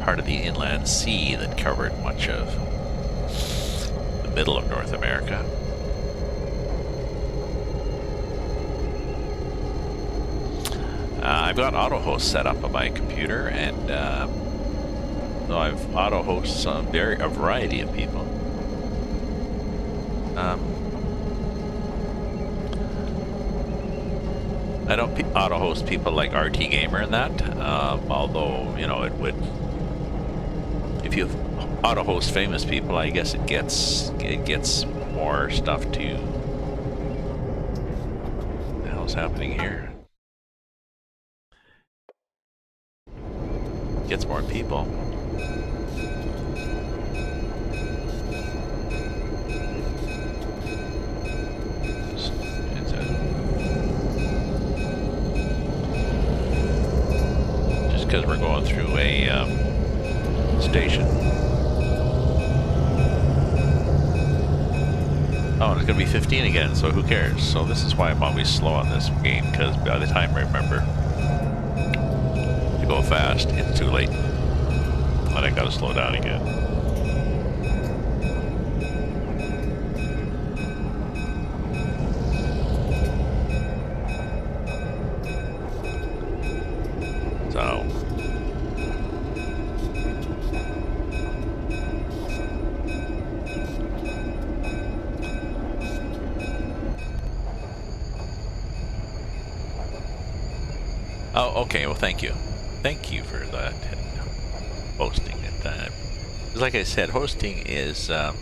Part of the inland sea that covered much of the middle of North America. I've got auto host set up on my computer, and so I've auto hosts a variety of people. I don't auto host people like RT Gamer and that, although, you know, it would if you auto host famous people, I guess it gets more stuff to. What the hell's happening here? Gets more people. Just because we're going through a station. Oh, and it's going to be 15 again, so who cares? So this is why I'm always slow on this game, because by the time I remember to go fast, it's too late. And I got to slow down again. So... Oh, okay. Well, thank you. Thank you for that. Hosting it. Because like I said, hosting is auto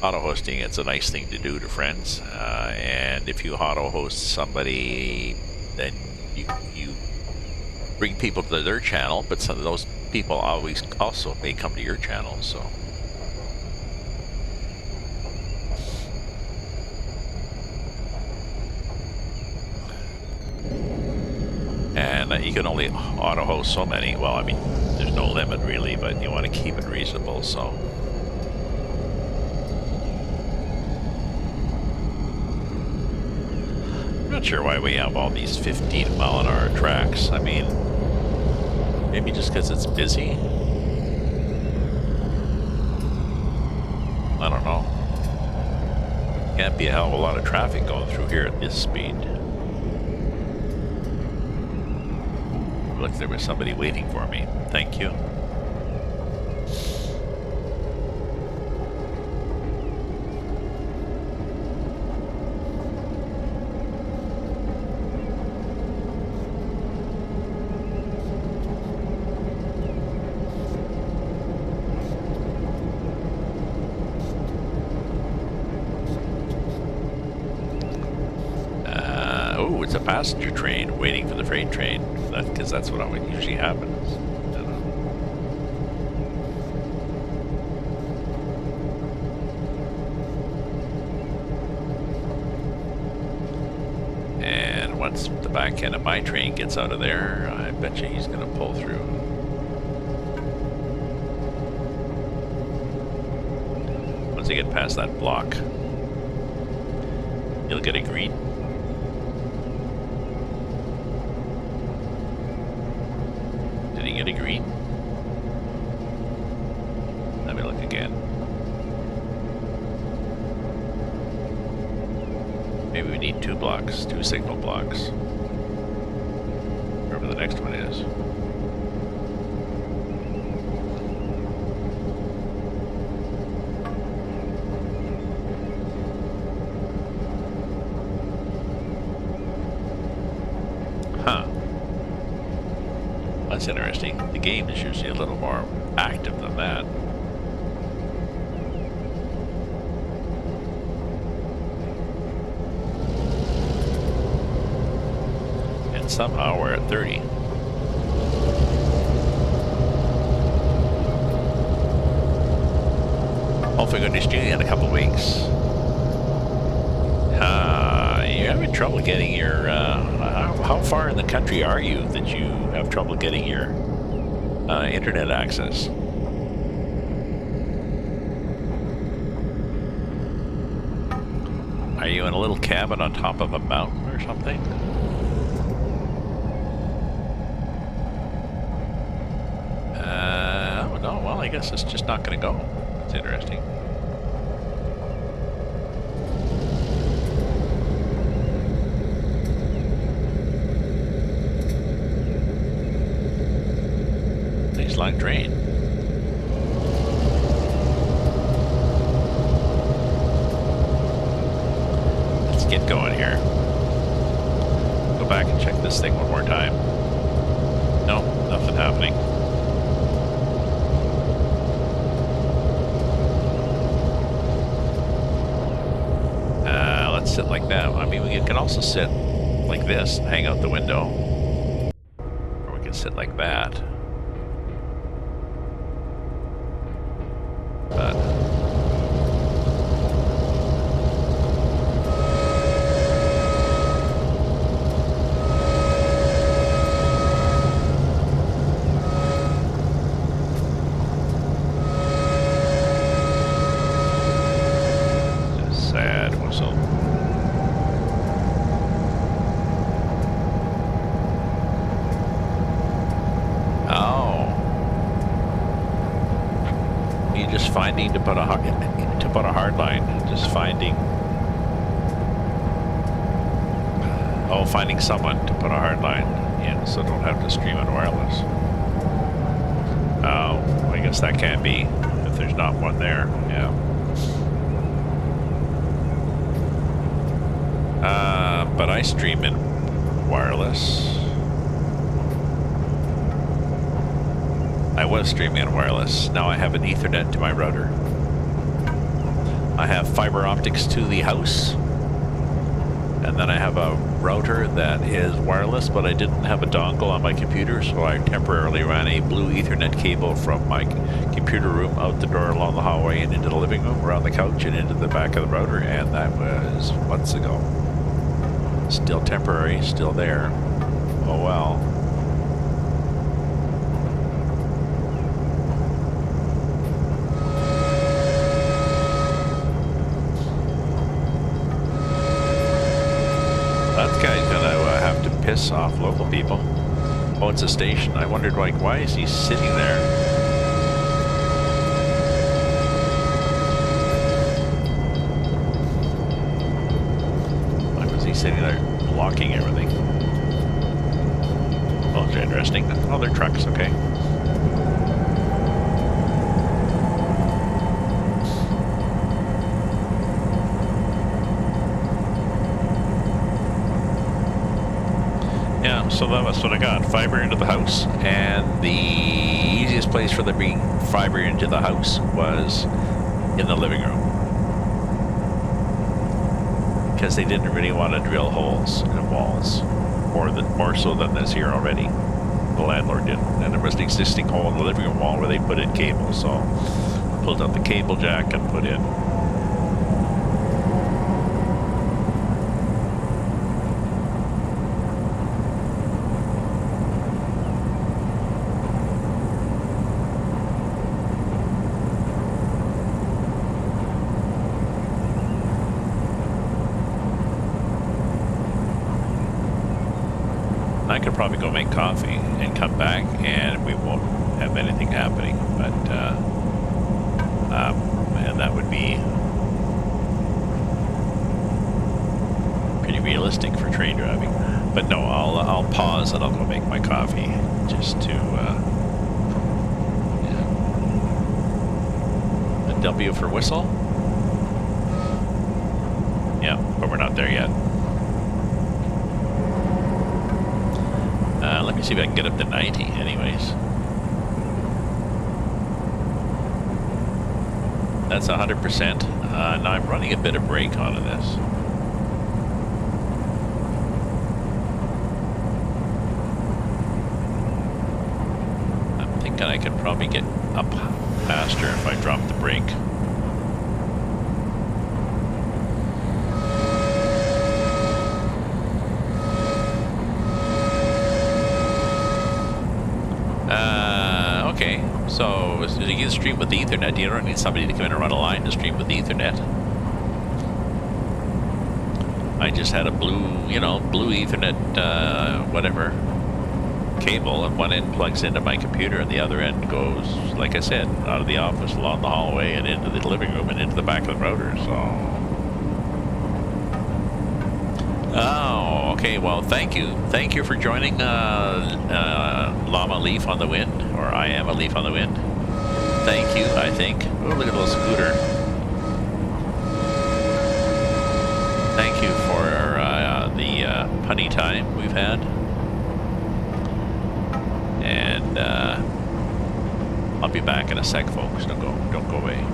hosting. It's a nice thing to do to friends, and if you auto host somebody, then you bring people to their channel. But some of those people always also may come to your channel. So. And you can only auto host so many. Well, I mean, there's no limit really, but you want to keep it reasonable, so. I'm not sure why we have all these 15-mile-an-hour tracks. I mean, maybe just because it's busy? I don't know. Can't be a hell of a lot of traffic going through here at this speed. Look, there was somebody waiting for me. Thank you. Oh, it's a passenger train waiting for the freight train. Because that's what usually happens. I don't know. And once the back end of my train gets out of there, I bet you he's going to pull through. Once they get past that block, you'll get a green. Get a green? Let me look again. Maybe we need 2 blocks, 2 signal blocks. Wherever the next one is. Huh. That's interesting. The game is usually a little more active than that. And somehow we're at 30. Hopefully going to do in a couple of weeks. You're having trouble getting your... how far in the country are you that you have trouble getting your internet access? Are you in a little cabin on top of a mountain or something? Oh no, well I guess it's just not going to go. That's interesting. Long drain. Let's get going here. Go back and check this thing one more time. No, nothing happening. Let's sit like that. I mean, we can also sit like this, hang out the window. Or we can sit like that. But just sad whistle. Just finding to put a hard line. Just finding. Oh, finding someone to put a hard line in, so don't have to stream on wireless. Oh, I guess that can't be if there's not one there. Yeah. But I stream in wireless. I was streaming on wireless. Now I have an Ethernet to my router. I have fiber optics to the house. And then I have a router that is wireless, but I didn't have a dongle on my computer, so I temporarily ran a blue Ethernet cable from my computer room out the door along the hallway and into the living room, around the couch, and into the back of the router, and that was months ago. Still temporary, still there. Oh well. That guy's gonna have to piss off local people. Oh, it's a station. I wondered, like, why is he sitting there? Why was he sitting there blocking everything? Oh, it's interesting. Oh, they're trucks, okay. So that was what I got. Fiber into the house, and the easiest place for there being fiber into the house was in the living room. Because they didn't really want to drill holes in the walls, more so than this here already. The landlord didn't. And there was an existing hole in the living room wall where they put in cable, so I pulled out the cable jack and put in. I could probably go make coffee and come back, and we won't have anything happening. But and that would be pretty realistic for train driving. But no, I'll pause and I'll go make my coffee just to. Yeah. A W for whistle. Yeah, but we're not there yet. Let me see if I can get up to 90 anyways. That's 100%. Now I'm running a bit of brake onto this. I'm thinking I can probably get up faster if I drop the brake. Okay, so you can stream with the Ethernet. You don't need somebody to come in and run a line to stream with the Ethernet. I just had a blue Ethernet, whatever, cable, and one end plugs into my computer, and the other end goes, like I said, out of the office, along the hallway, and into the living room, and into the back of the router, so... Oh, okay, well, thank you. Thank you for joining Llama Leaf on the Wind, or I Am a Leaf on the Wind. Thank you, I think. Oh, look at the little scooter. Thank you for the punny time we've had. back in a sec, folks. Don't go away.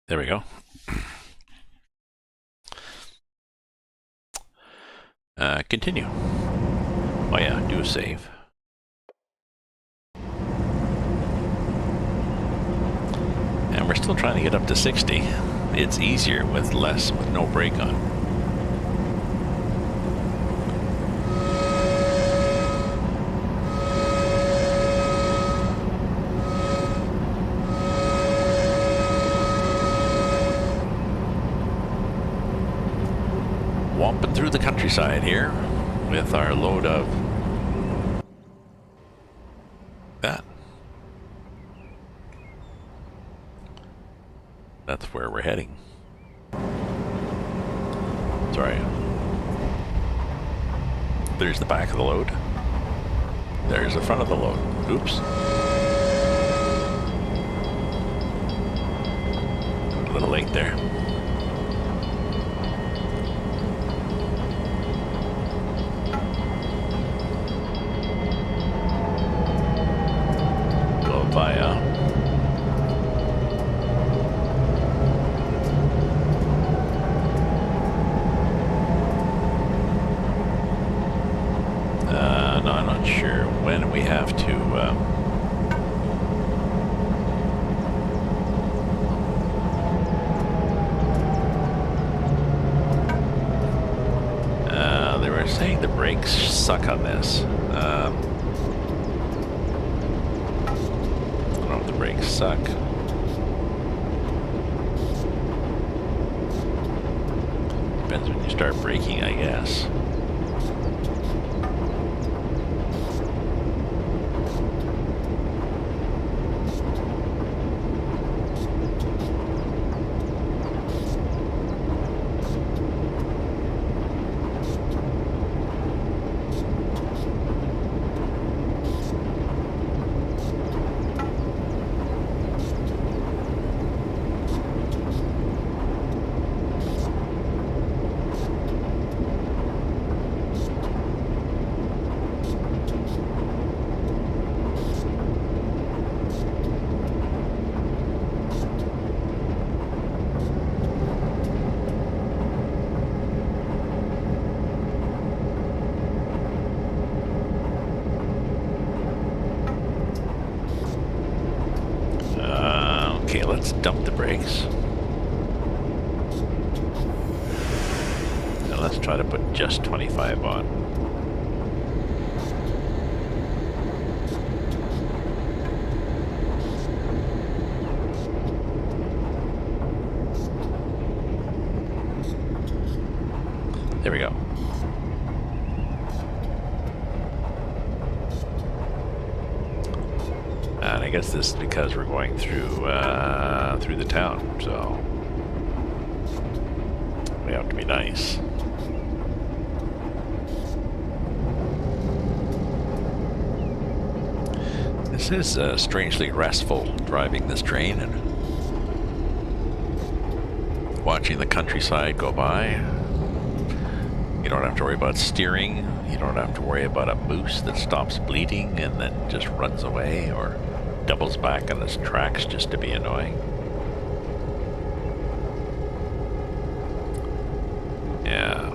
There we go. Continue. Oh yeah, do a save. we're still trying to get up to 60. It's easier with no brake on. Womping through the countryside here with our load of that. That's where we're heading. Sorry. There's the back of the load. There's the front of the load. Oops. A little late there. Go via no, I'm not sure when we have to they were saying the brakes suck on this. I don't know if the brakes suck. Depends when you start braking, I guess. Okay, let's dump the brakes. And let's try to put just 25 on. There we go. And I guess this is because we're going through the town, so we have to be nice. This is strangely restful, driving this train and watching the countryside go by. You don't have to worry about steering. You don't have to worry about a moose that stops bleeding and then just runs away or doubles back on its tracks just to be annoying. Yeah.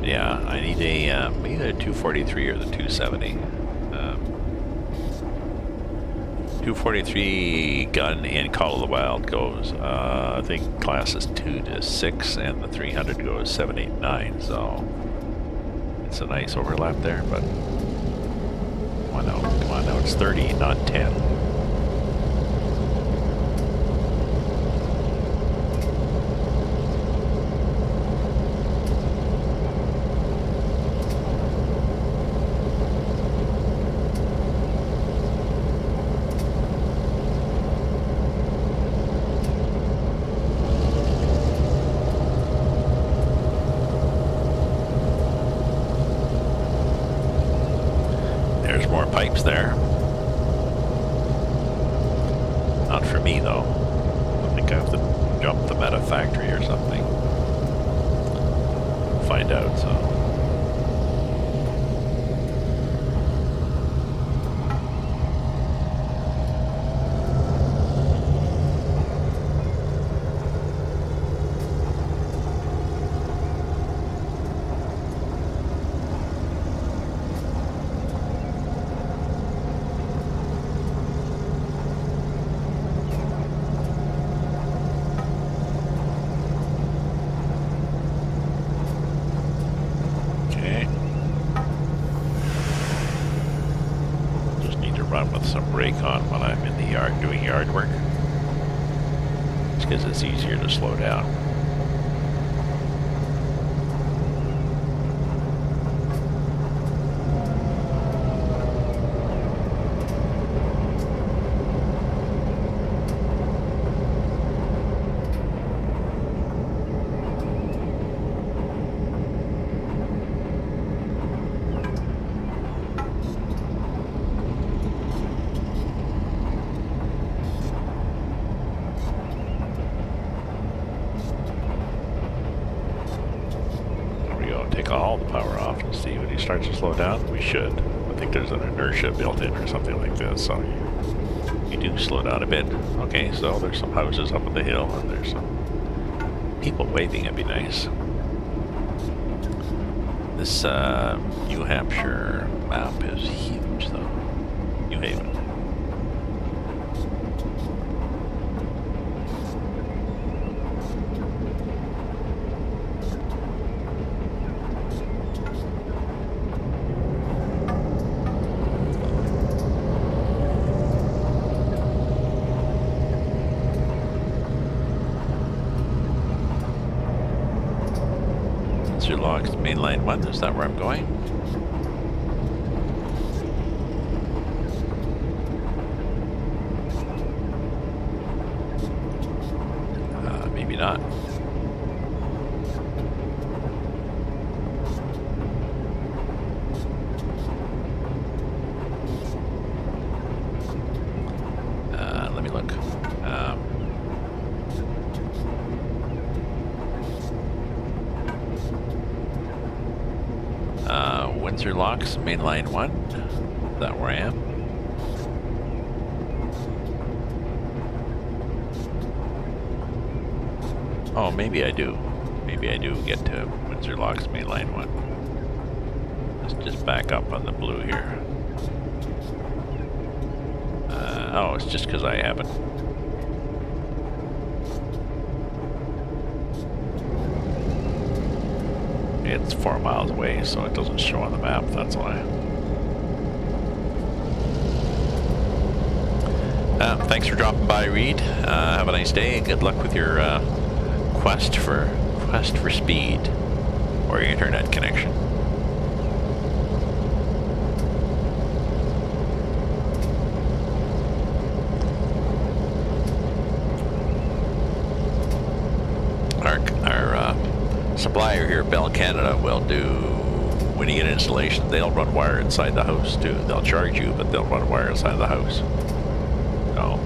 Yeah, I need either a 243 or the 270. 243 gun in Call of the Wild goes, I think classes 2 to 6, and the 300 goes 7, 8, 9. So it's a nice overlap there. But come on now, it's 30, not 10. More pipes there. Not for me though. I think I have to jump them at a factory or something. Find out, so. run with some brake on when I'm in the yard doing yard work. It's because it's easier to slow down. Take all the power off and see when he starts to slow down. We should. I think there's an inertia built in or something like this, so you do slow down a bit. Okay, so there's some houses up on the hill and there's some people waving. It'd be nice. This New Hampshire map is huge, though. New Haven. Logs, mainline 1, is that where I'm going? Maybe not. Let me look. Windsor Locks, mainline 1. Is that where I am? Oh, maybe I do. Maybe I do get to Windsor Locks, mainline 1. Let's just back up on the blue here. Oh, it's just because I haven't. It's 4 miles away, so it doesn't show on the map, that's why. Thanks for dropping by, Reed. Have a nice day. Good luck with your quest for speed or your internet connection. Our supplier here, Bell Canada, will do, when you get installation, they'll run wire inside the house too. They'll charge you, but they'll run wire inside the house. So,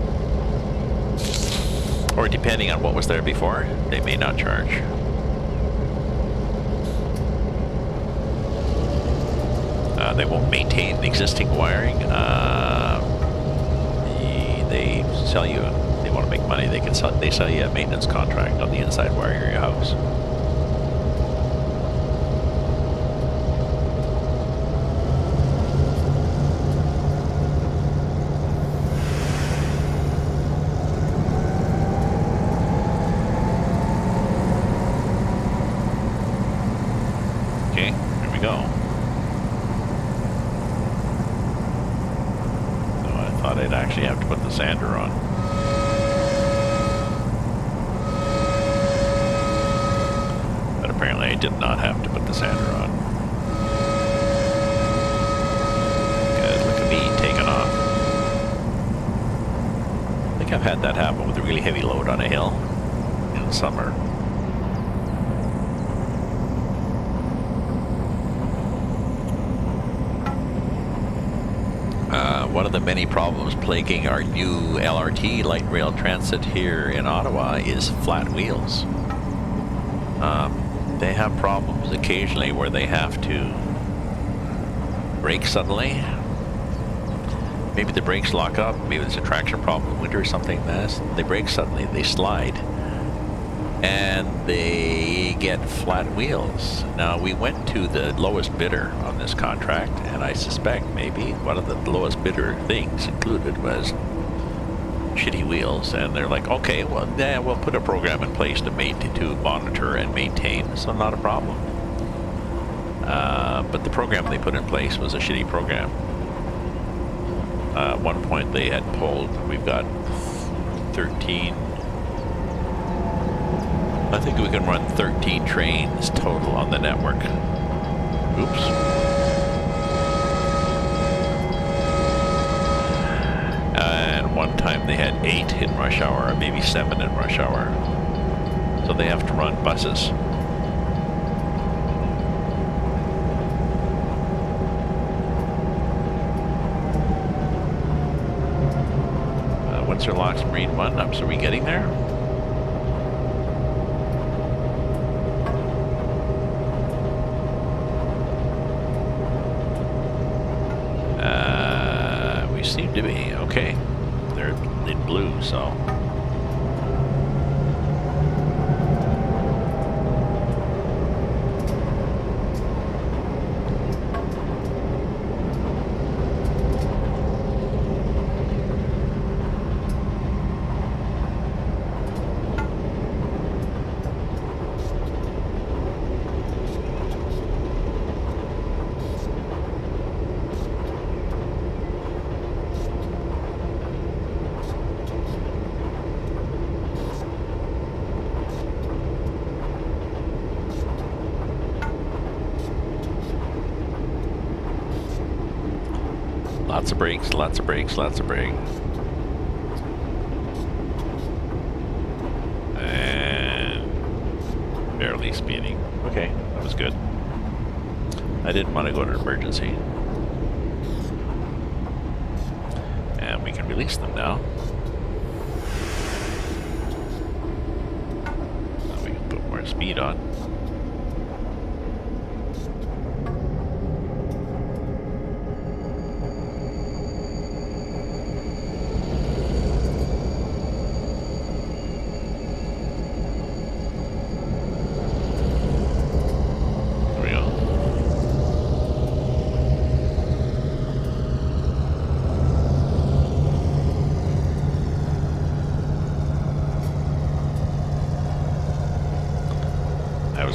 or depending on what was there before, they may not charge. They won't maintain the existing wiring. They sell you, they want to make money, they sell you a maintenance contract on the inside wiring of your house. Okay, here we go. So I thought I'd actually have to put the sander on. But apparently I did not have to put the sander on. Because look at me taking off. I think I've had that happen with a really heavy load on a hill in summer. One of the many problems plaguing our new LRT, light rail transit here in Ottawa, is flat wheels. They have problems occasionally where they have to brake suddenly. Maybe the brakes lock up, maybe there's a traction problem in the winter or something. They brake suddenly, they slide, and they get flat wheels. Now, we went to the lowest bidder on this contract, and I suspect maybe one of the lowest bidder things included was shitty wheels, and they're like, okay, well, yeah, we'll put a program in place to monitor and maintain, so not a problem. But the program they put in place was a shitty program. At one point they had pulled, we've got 13. I think we can run 13 trains total on the network. Oops. And one time they had 8 in rush hour, or maybe 7 in rush hour. So they have to run buses. Windsor Locks Marine 1 up, so are we getting there? We seem to be, okay. They're in blue, so. Lots of brakes, lots of brakes, lots of brakes. And barely speeding. Okay, that was good. I didn't want to go to emergency. And we can release them now. Now we can put more speed on.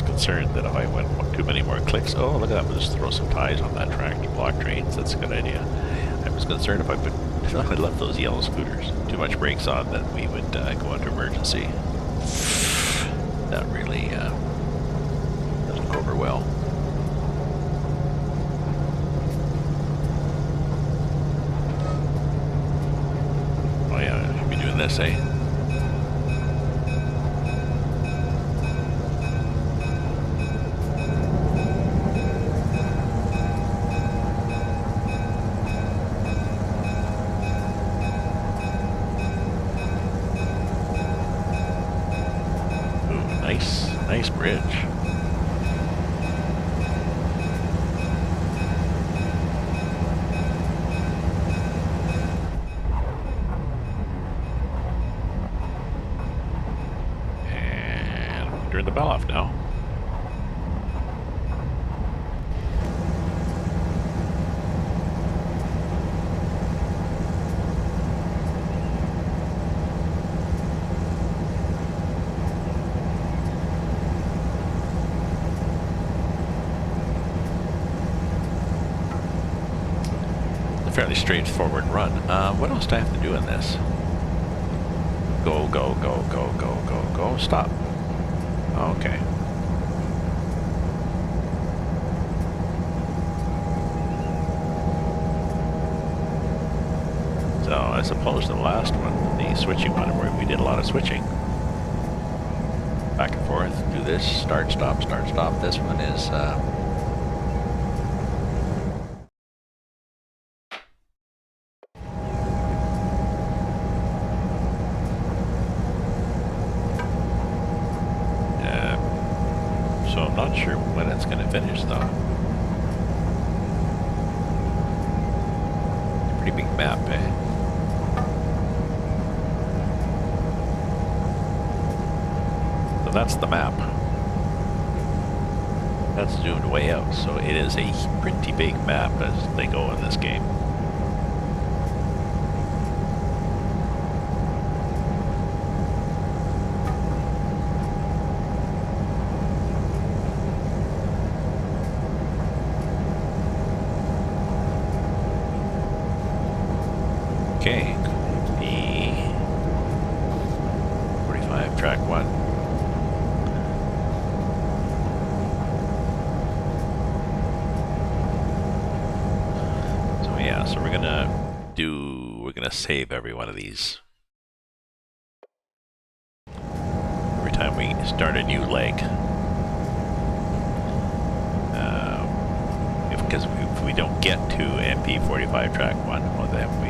Concerned that if I went too many more clicks, oh look at that, we'll just throw some ties on that track to block trains. That's a good idea. I was concerned if I put, I left those yellow scooters too much brakes on, that we would go into emergency. That really doesn't go over well. Oh yeah, I should be doing this, eh? Nice bridge. And turn the bell off now. Fairly straightforward run. What else do I have to do in this? Go, go, go, go, go, go, go. Stop. Okay. So, as opposed to the last one, the switching one, where we did a lot of switching. Back and forth, do this, start, stop, start, stop. This one is, so I'm not sure when it's going to finish, though. Pretty big map, eh? So that's the map. That's zoomed way out, so it is a pretty big map as they go in this game. Okay, the 45 track 1. So yeah, so we're gonna save every one of these. Every time we start a new leg. Because if we don't get to MP45 track 1, well then we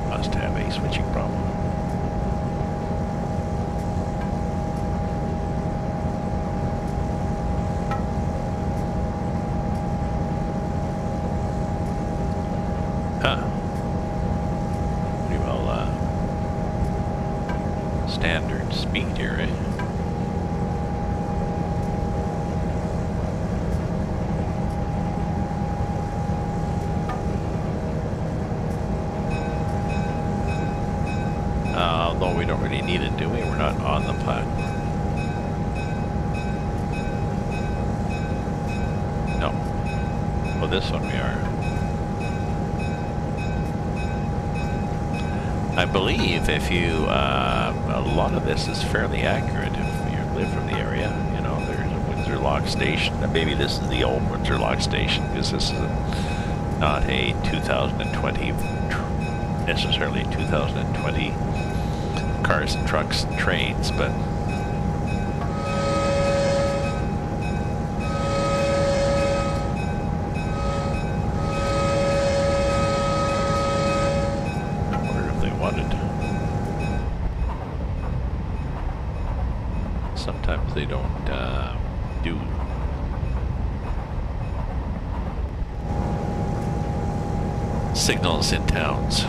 must have a switching problem. Huh. Pretty well standard speed here, eh? Although we don't really need it, do we? We're not on the platform. No. Well, this one we are. I believe if you, a lot of this is fairly accurate if you live from the area. You know, there's a Windsor Lock Station. Maybe this is the old Windsor Lock Station, because this is not a 2020, necessarily 2020 cars and trucks and trains, but I wonder if they wanted. Sometimes they don't do signals in towns.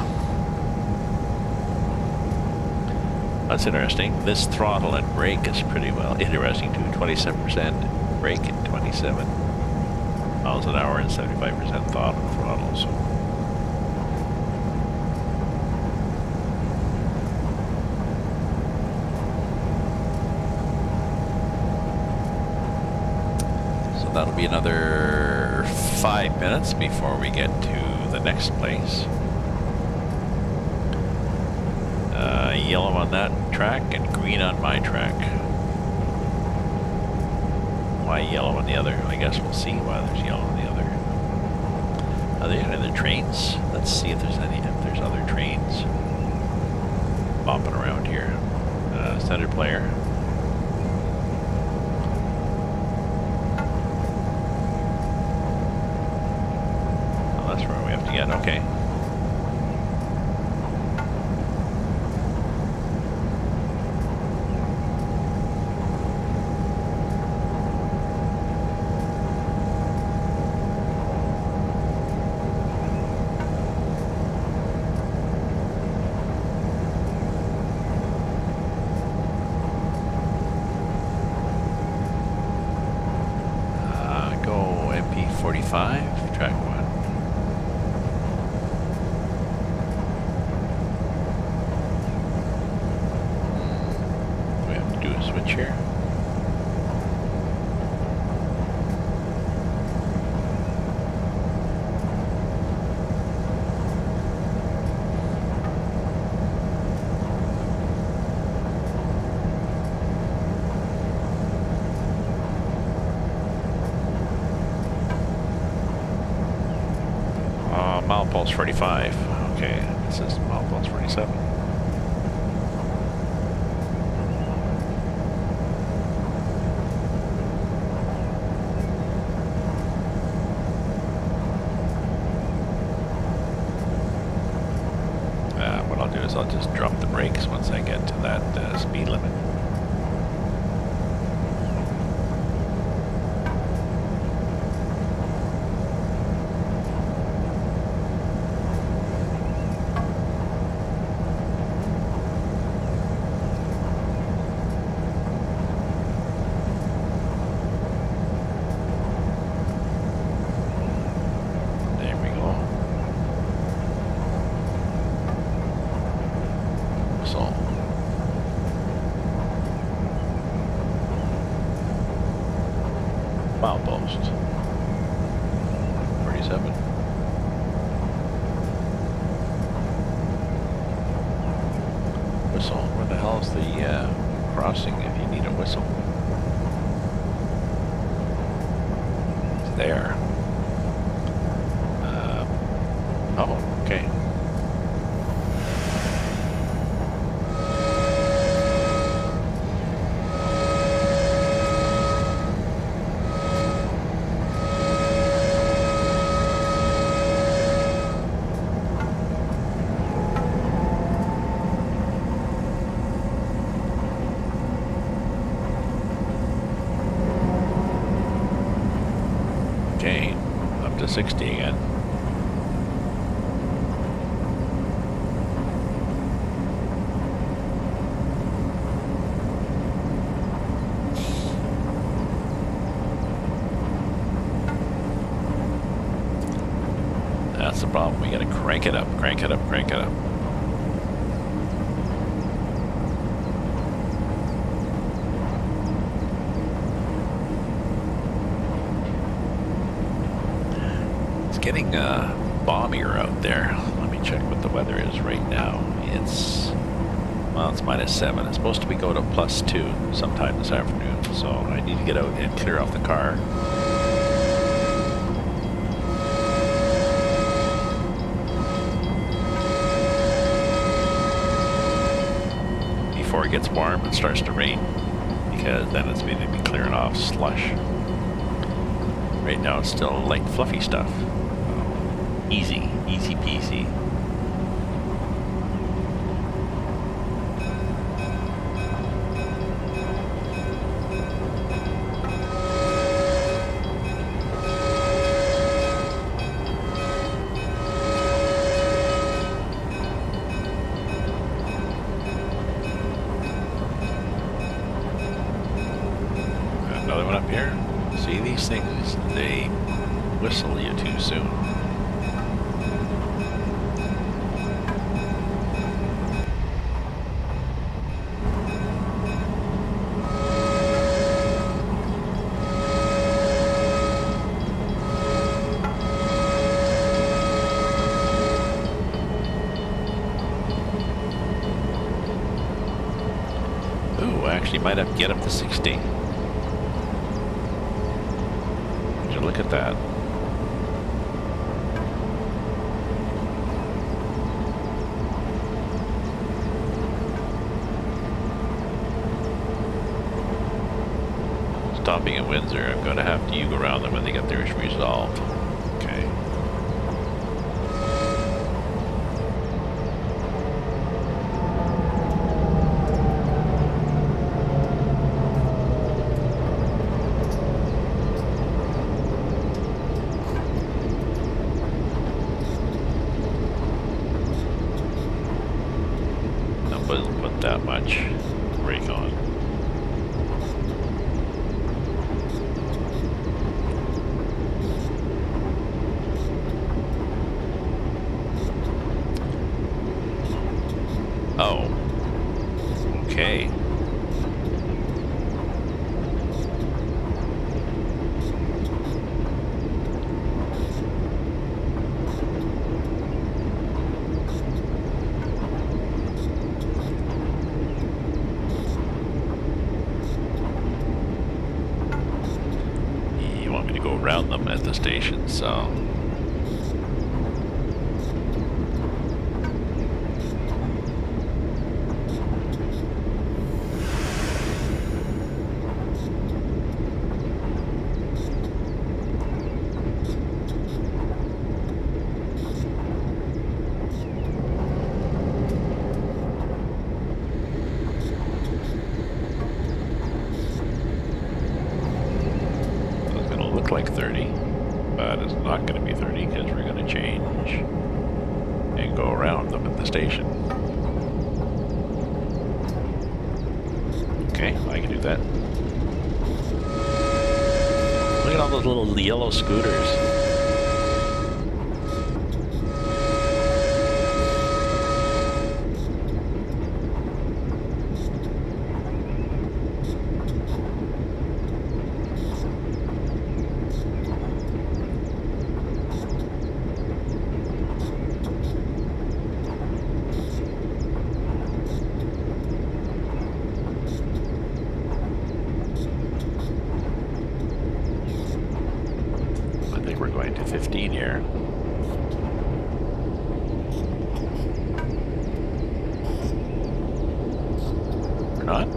That's interesting. This throttle and brake is pretty well interesting too. 27% brake and 27 miles an hour and 75% throttle. So that'll be another 5 minutes before we get to the next place. Yellow on that track and green on my track. Why yellow on the other? I guess we'll see why there's yellow on the other. Are there any other trains? Let's see if there's other trains bopping around here. Center player. Oh, that's where we have to get. Okay. MP45, track 1. We have to do a switch here. Milepost 45. Okay, this is milepost 47. What I'll do is I'll just drop the brakes once I get to that speed limit. hell's the crossing if you need a whistle? It's there. Oh, okay. Okay, up to 60 again. That's the problem. We gotta crank it up, crank it up, crank it up. It's getting balmier out there. Let me check what the weather is right now. It's, well, it's -7. It's supposed to be going to +2 sometime this afternoon, so I need to get out and clear off the car. Before it gets warm and starts to rain, because then it's going to be clearing off slush. Right now it's still like fluffy stuff. Easy, easy peasy. Another one up here. See, these things, they whistle you too soon. Ooh, I actually might have to get up to 60. Look at that. Stopping at Windsor, I'm going to have to go around them when they get theirs resolved. Okay. Put that much brake on. Oh, okay. To go around them at the station, so like 30, but it's not going to be 30 because we're going to change and go around them at the station. Okay, I can do that. Look at all those little yellow scooters. 15 here. Or not?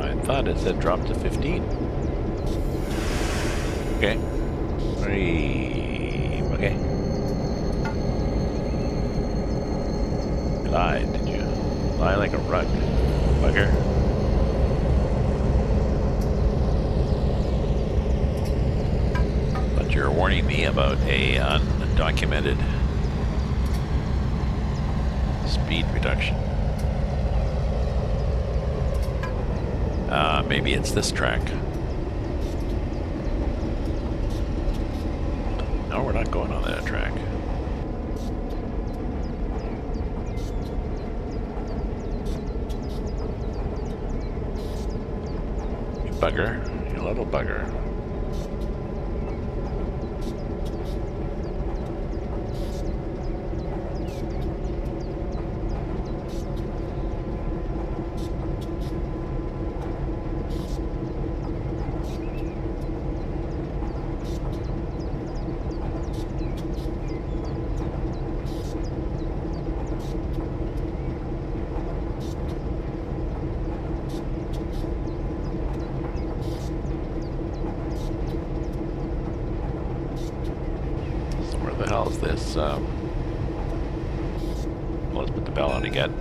I thought it said drop to 15. Okay. Okay. Glide, did you? Lie like a rug. Bugger. But you're warning me about a undocumented speed reduction. Maybe it's this track. No, we're not going on that track. You bugger. You little bugger. Where the hell is this? Let's put the bell on again.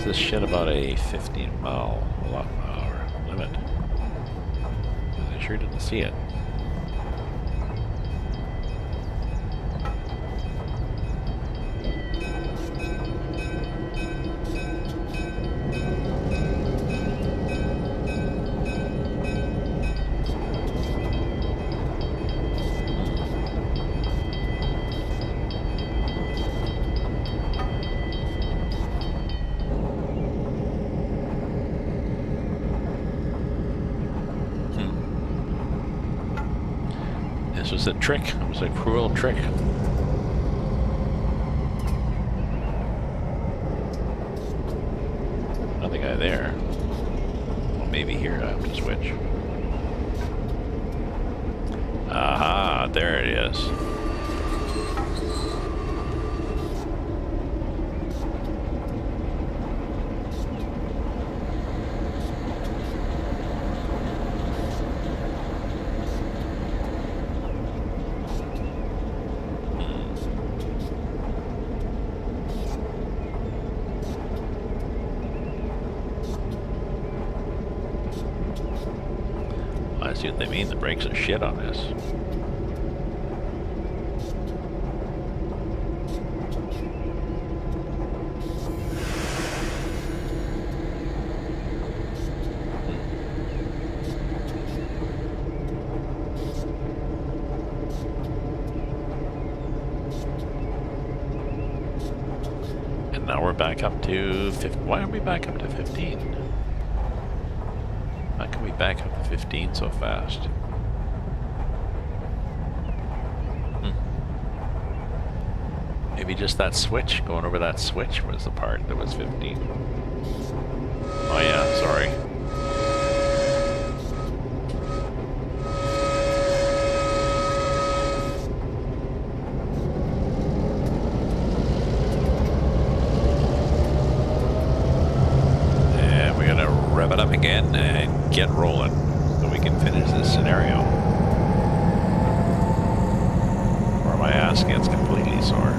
This shit about a 15-mile/hour limit. I sure didn't see it. This was a trick. It was a cruel trick. Nothing there. Well, maybe here I have to switch. Aha, there it is. I see what they mean. The brakes are shit on this. And now we're back up to 15. Why are we back up to 15? How can we back up to 15 so fast? Maybe just that switch, going over that switch was the part that was 15. Oh yeah, sorry. And we're gonna rev it up again and get rolling so we can finish this scenario. Or my ass gets completely sore.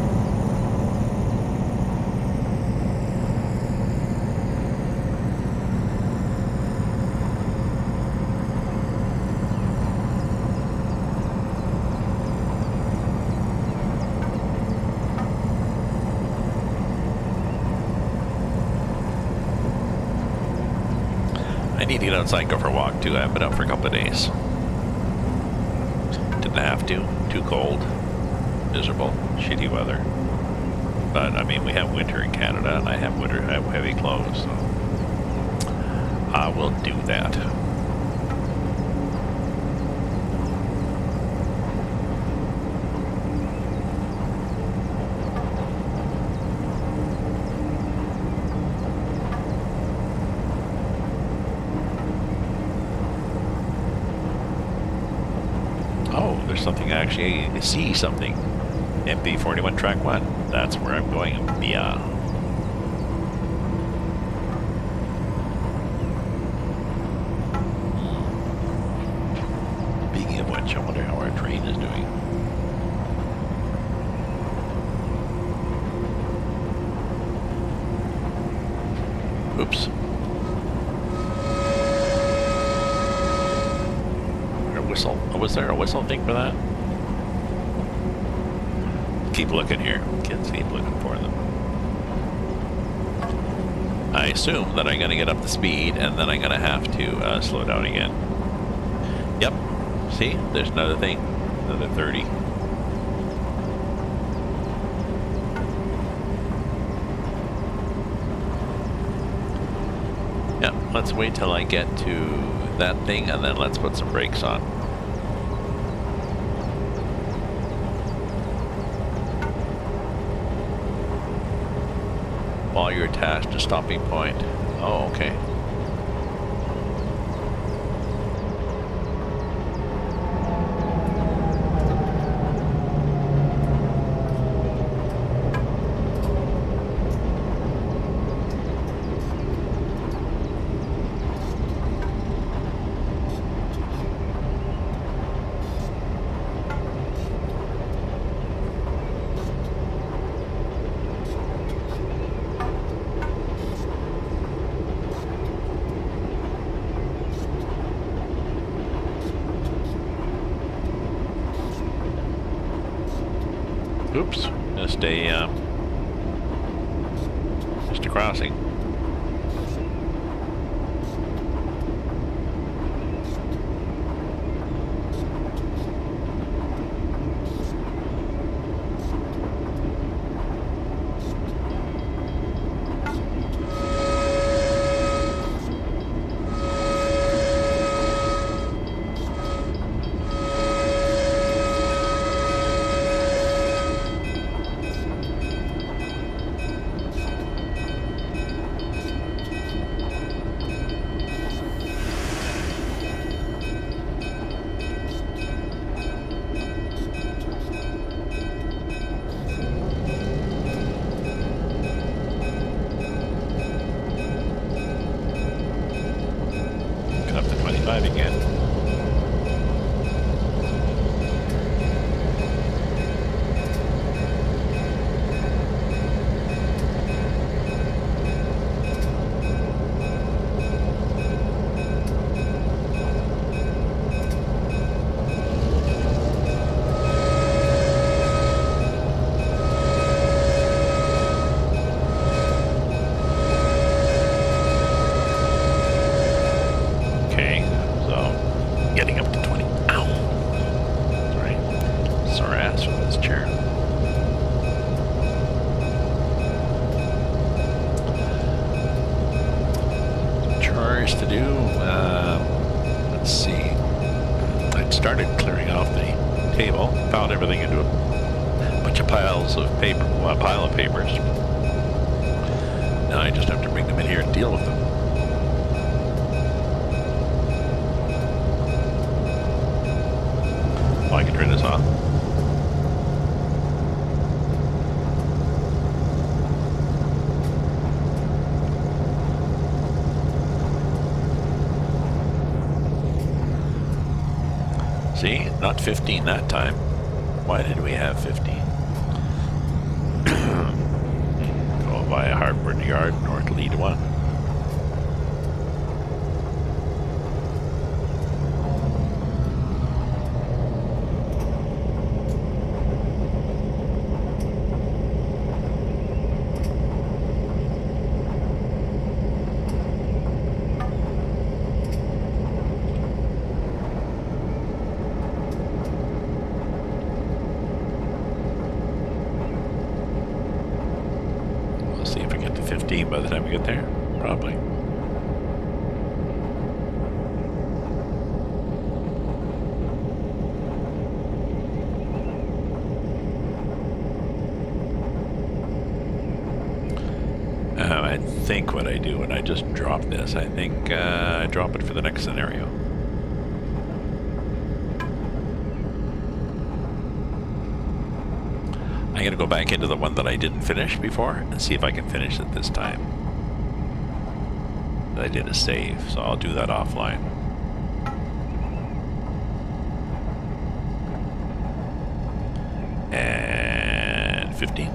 I need to get outside, go for a walk too. I've been out for a couple of days. Didn't have to. Too cold. Miserable. Shitty weather. But I mean, we have winter in Canada, and I have heavy clothes, so I will do that. Oh, there's something actually. You can see something. MP41 track 1. That's where I'm going. Yeah. Speaking of which, I wonder how our train is doing. Oops. A whistle. Was there a whistle thing for that? Keep looking here. Kids keep looking for them. I assume that I'm going to get up the speed and then I'm going to have to slow down again. Yep. See? There's another thing. Another 30. Yep. Let's wait till I get to that thing and then let's put some brakes on. While you're attached to stopping point. Oh, okay. Oops, missed a crossing. Again. Getting up to 20. Ow! Sorry. Sore ass from this chair. Chores to do. Let's see. I started clearing off the table. Found everything into a bunch of piles of paper. Well, a pile of papers. Now I just have to bring them in here and deal with them. I can turn this off. See, not 15 that time. Why did we have 15? Go via Hartford Yard, North Lead 1. think what I do when I just drop this. I think I drop it for the next scenario. I'm going to go back into the one that I didn't finish before and see if I can finish it this time. I did a save, so I'll do that offline. And 15.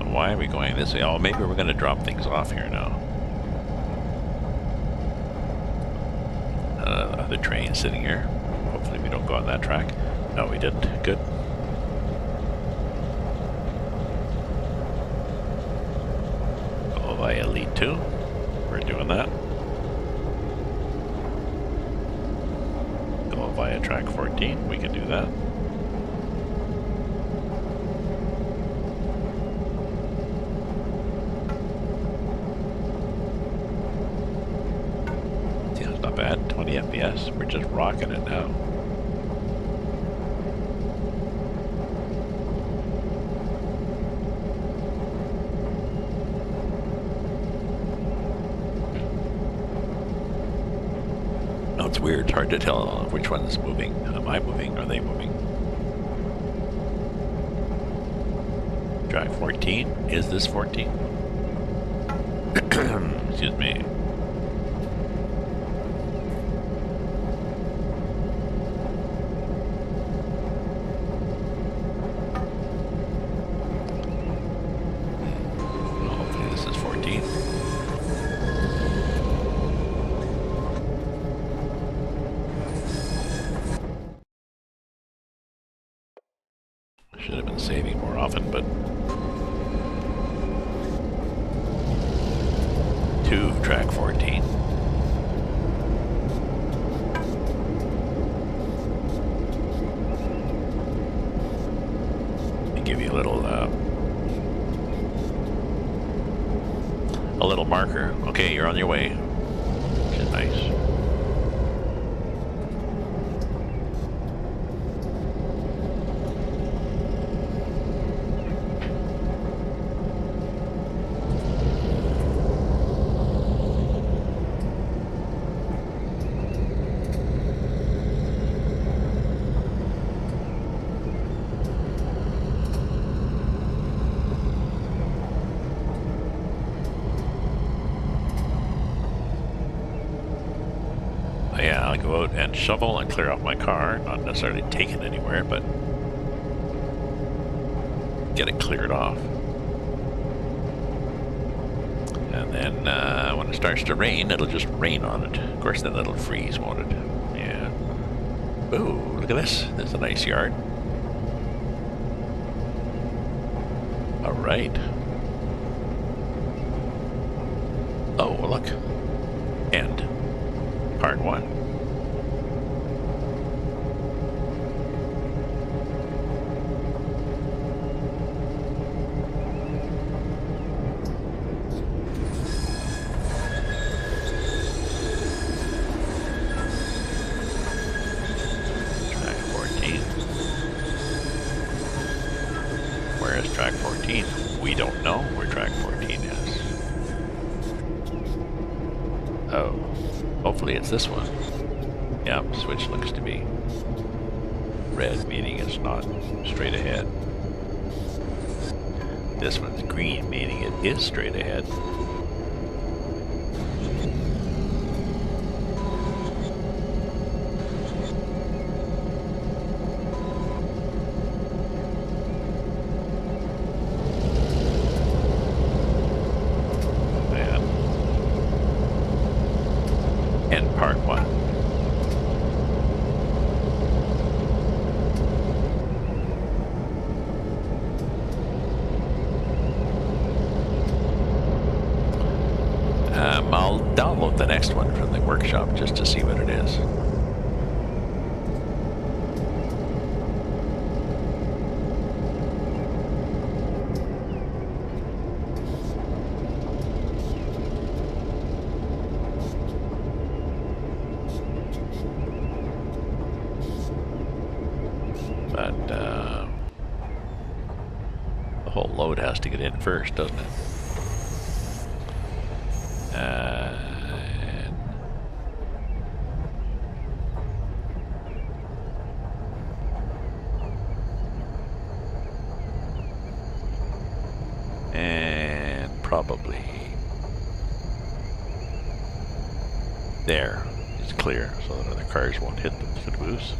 Why are we going this way? Oh, maybe we're going to drop things off here now. Other train sitting here. Hopefully we don't go on that track. No, we didn't. Good. Go via Elite 2. We're doing that. Go via track 14. We can do that. Bad, 20 FPS. We're just rocking it now. Oh, it's weird. It's hard to tell which one's moving. Am I moving or are they moving? Track 14. Is this 14? Excuse me. Should have been saving more often, but 2 track 14. And give you a little marker. Okay, you're on your way. Which is nice. Yeah, I'll go out and shovel and clear off my car. Not necessarily take it anywhere, but get it cleared off. And then when it starts to rain, it'll just rain on it. Of course, then it'll freeze, won't it? Yeah. Ooh, look at this. There's a nice yard. All right. Oh, look. End. Part 1. Track 14. Where is track 14? We don't know where track 14 is. Oh. Hopefully it's this one. Yep, switch looks to be red, meaning it's not straight ahead. This one's green, meaning it is straight ahead. part 1. I'll download the next one from the workshop just to see what it is. But the whole load has to get in first, doesn't it? And probably there is clear so that other cars won't hit the boost.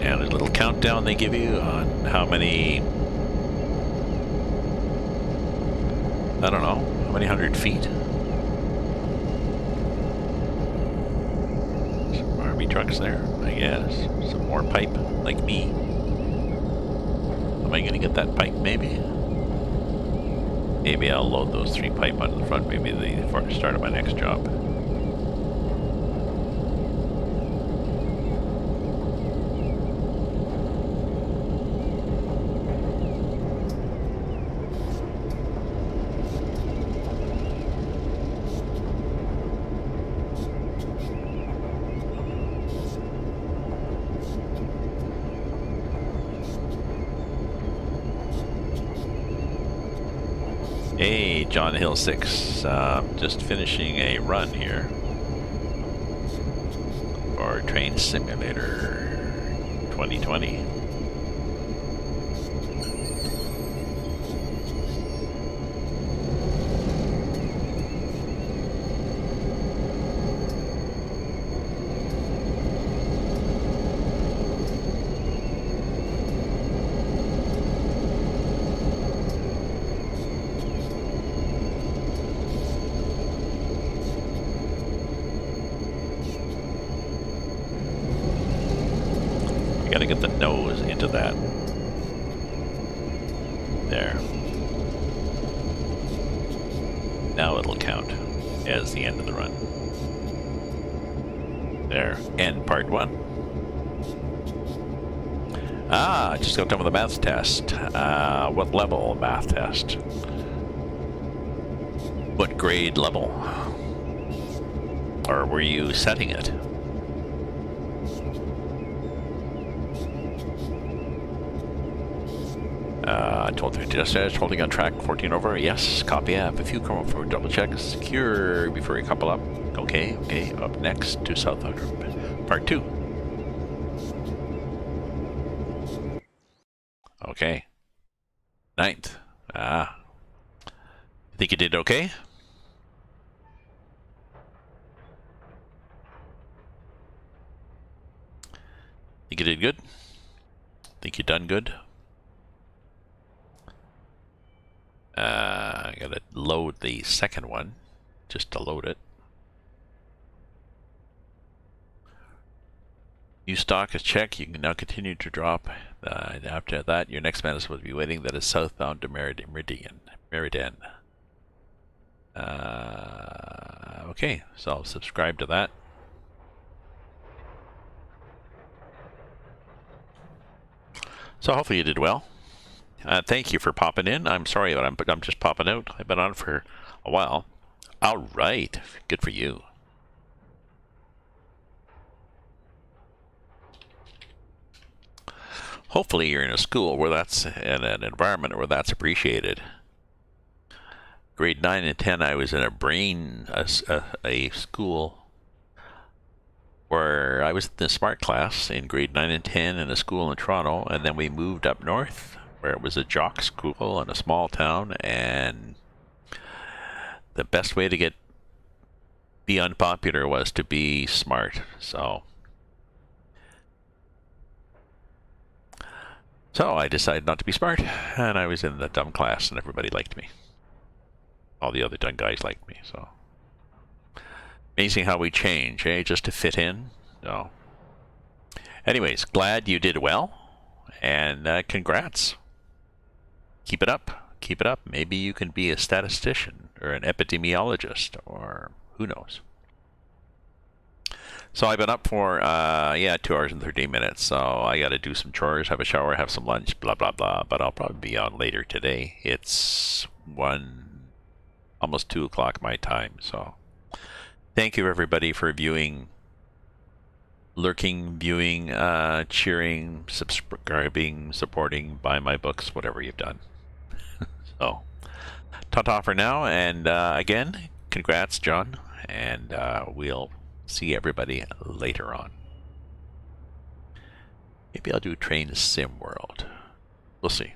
And a little countdown they give you on how many, I don't know, how many 100 feet? Some army trucks there, I guess. Some more pipe, like me. Am I gonna get that pipe, maybe? Maybe I'll load those 3 pipe onto the front, maybe the start of my next job. Hey, John Hill 6, just finishing a run here for Train Simulator 2020. Gotta get the nose into that. There. Now it'll count as the end of the run. There. End part 1. I just got done with the math test. What level math test? What grade level? Or were you setting it? Just holding on track 14 over. Yes, copy app. If you come up for double check, secure before you couple up. Okay. Up next to South part 2. Okay. 9th. Think you did okay? Think you did good? Think you done good? I gotta load the second one just to load it. New stock is checked. You can now continue to drop. After that, your next man is supposed to be waiting. That is southbound to Meridian. Okay, so I'll subscribe to that. So hopefully you did well. Thank you for popping in. I'm sorry that I'm just popping out. I've been on for a while. All right, good for you. Hopefully you're in a school where that's in an environment where that's appreciated. Grade 9 and 10, I was in a school where I was in the smart class in grade 9 and 10 in a school in Toronto, and then we moved up north where it was a jock school in a small town, and the best way to be unpopular was to be smart. So So I decided not to be smart, and I was in the dumb class, and everybody liked me. All the other dumb guys liked me, so. Amazing how we change, eh? Just to fit in. So. Anyways, glad you did well, and congrats. Keep it up. Keep it up. Maybe you can be a statistician or an epidemiologist, or who knows. So I've been up for, 2 hours and 13 minutes. So I got to do some chores, have a shower, have some lunch, blah, blah, blah. But I'll probably be on later today. It's almost 2 o'clock my time. So thank you, everybody, for viewing, lurking, viewing, cheering, subscribing, supporting, buy my books, whatever you've done. So ta-ta for now. And again, congrats, John. And we'll see everybody later on. Maybe I'll do Train Sim World. We'll see.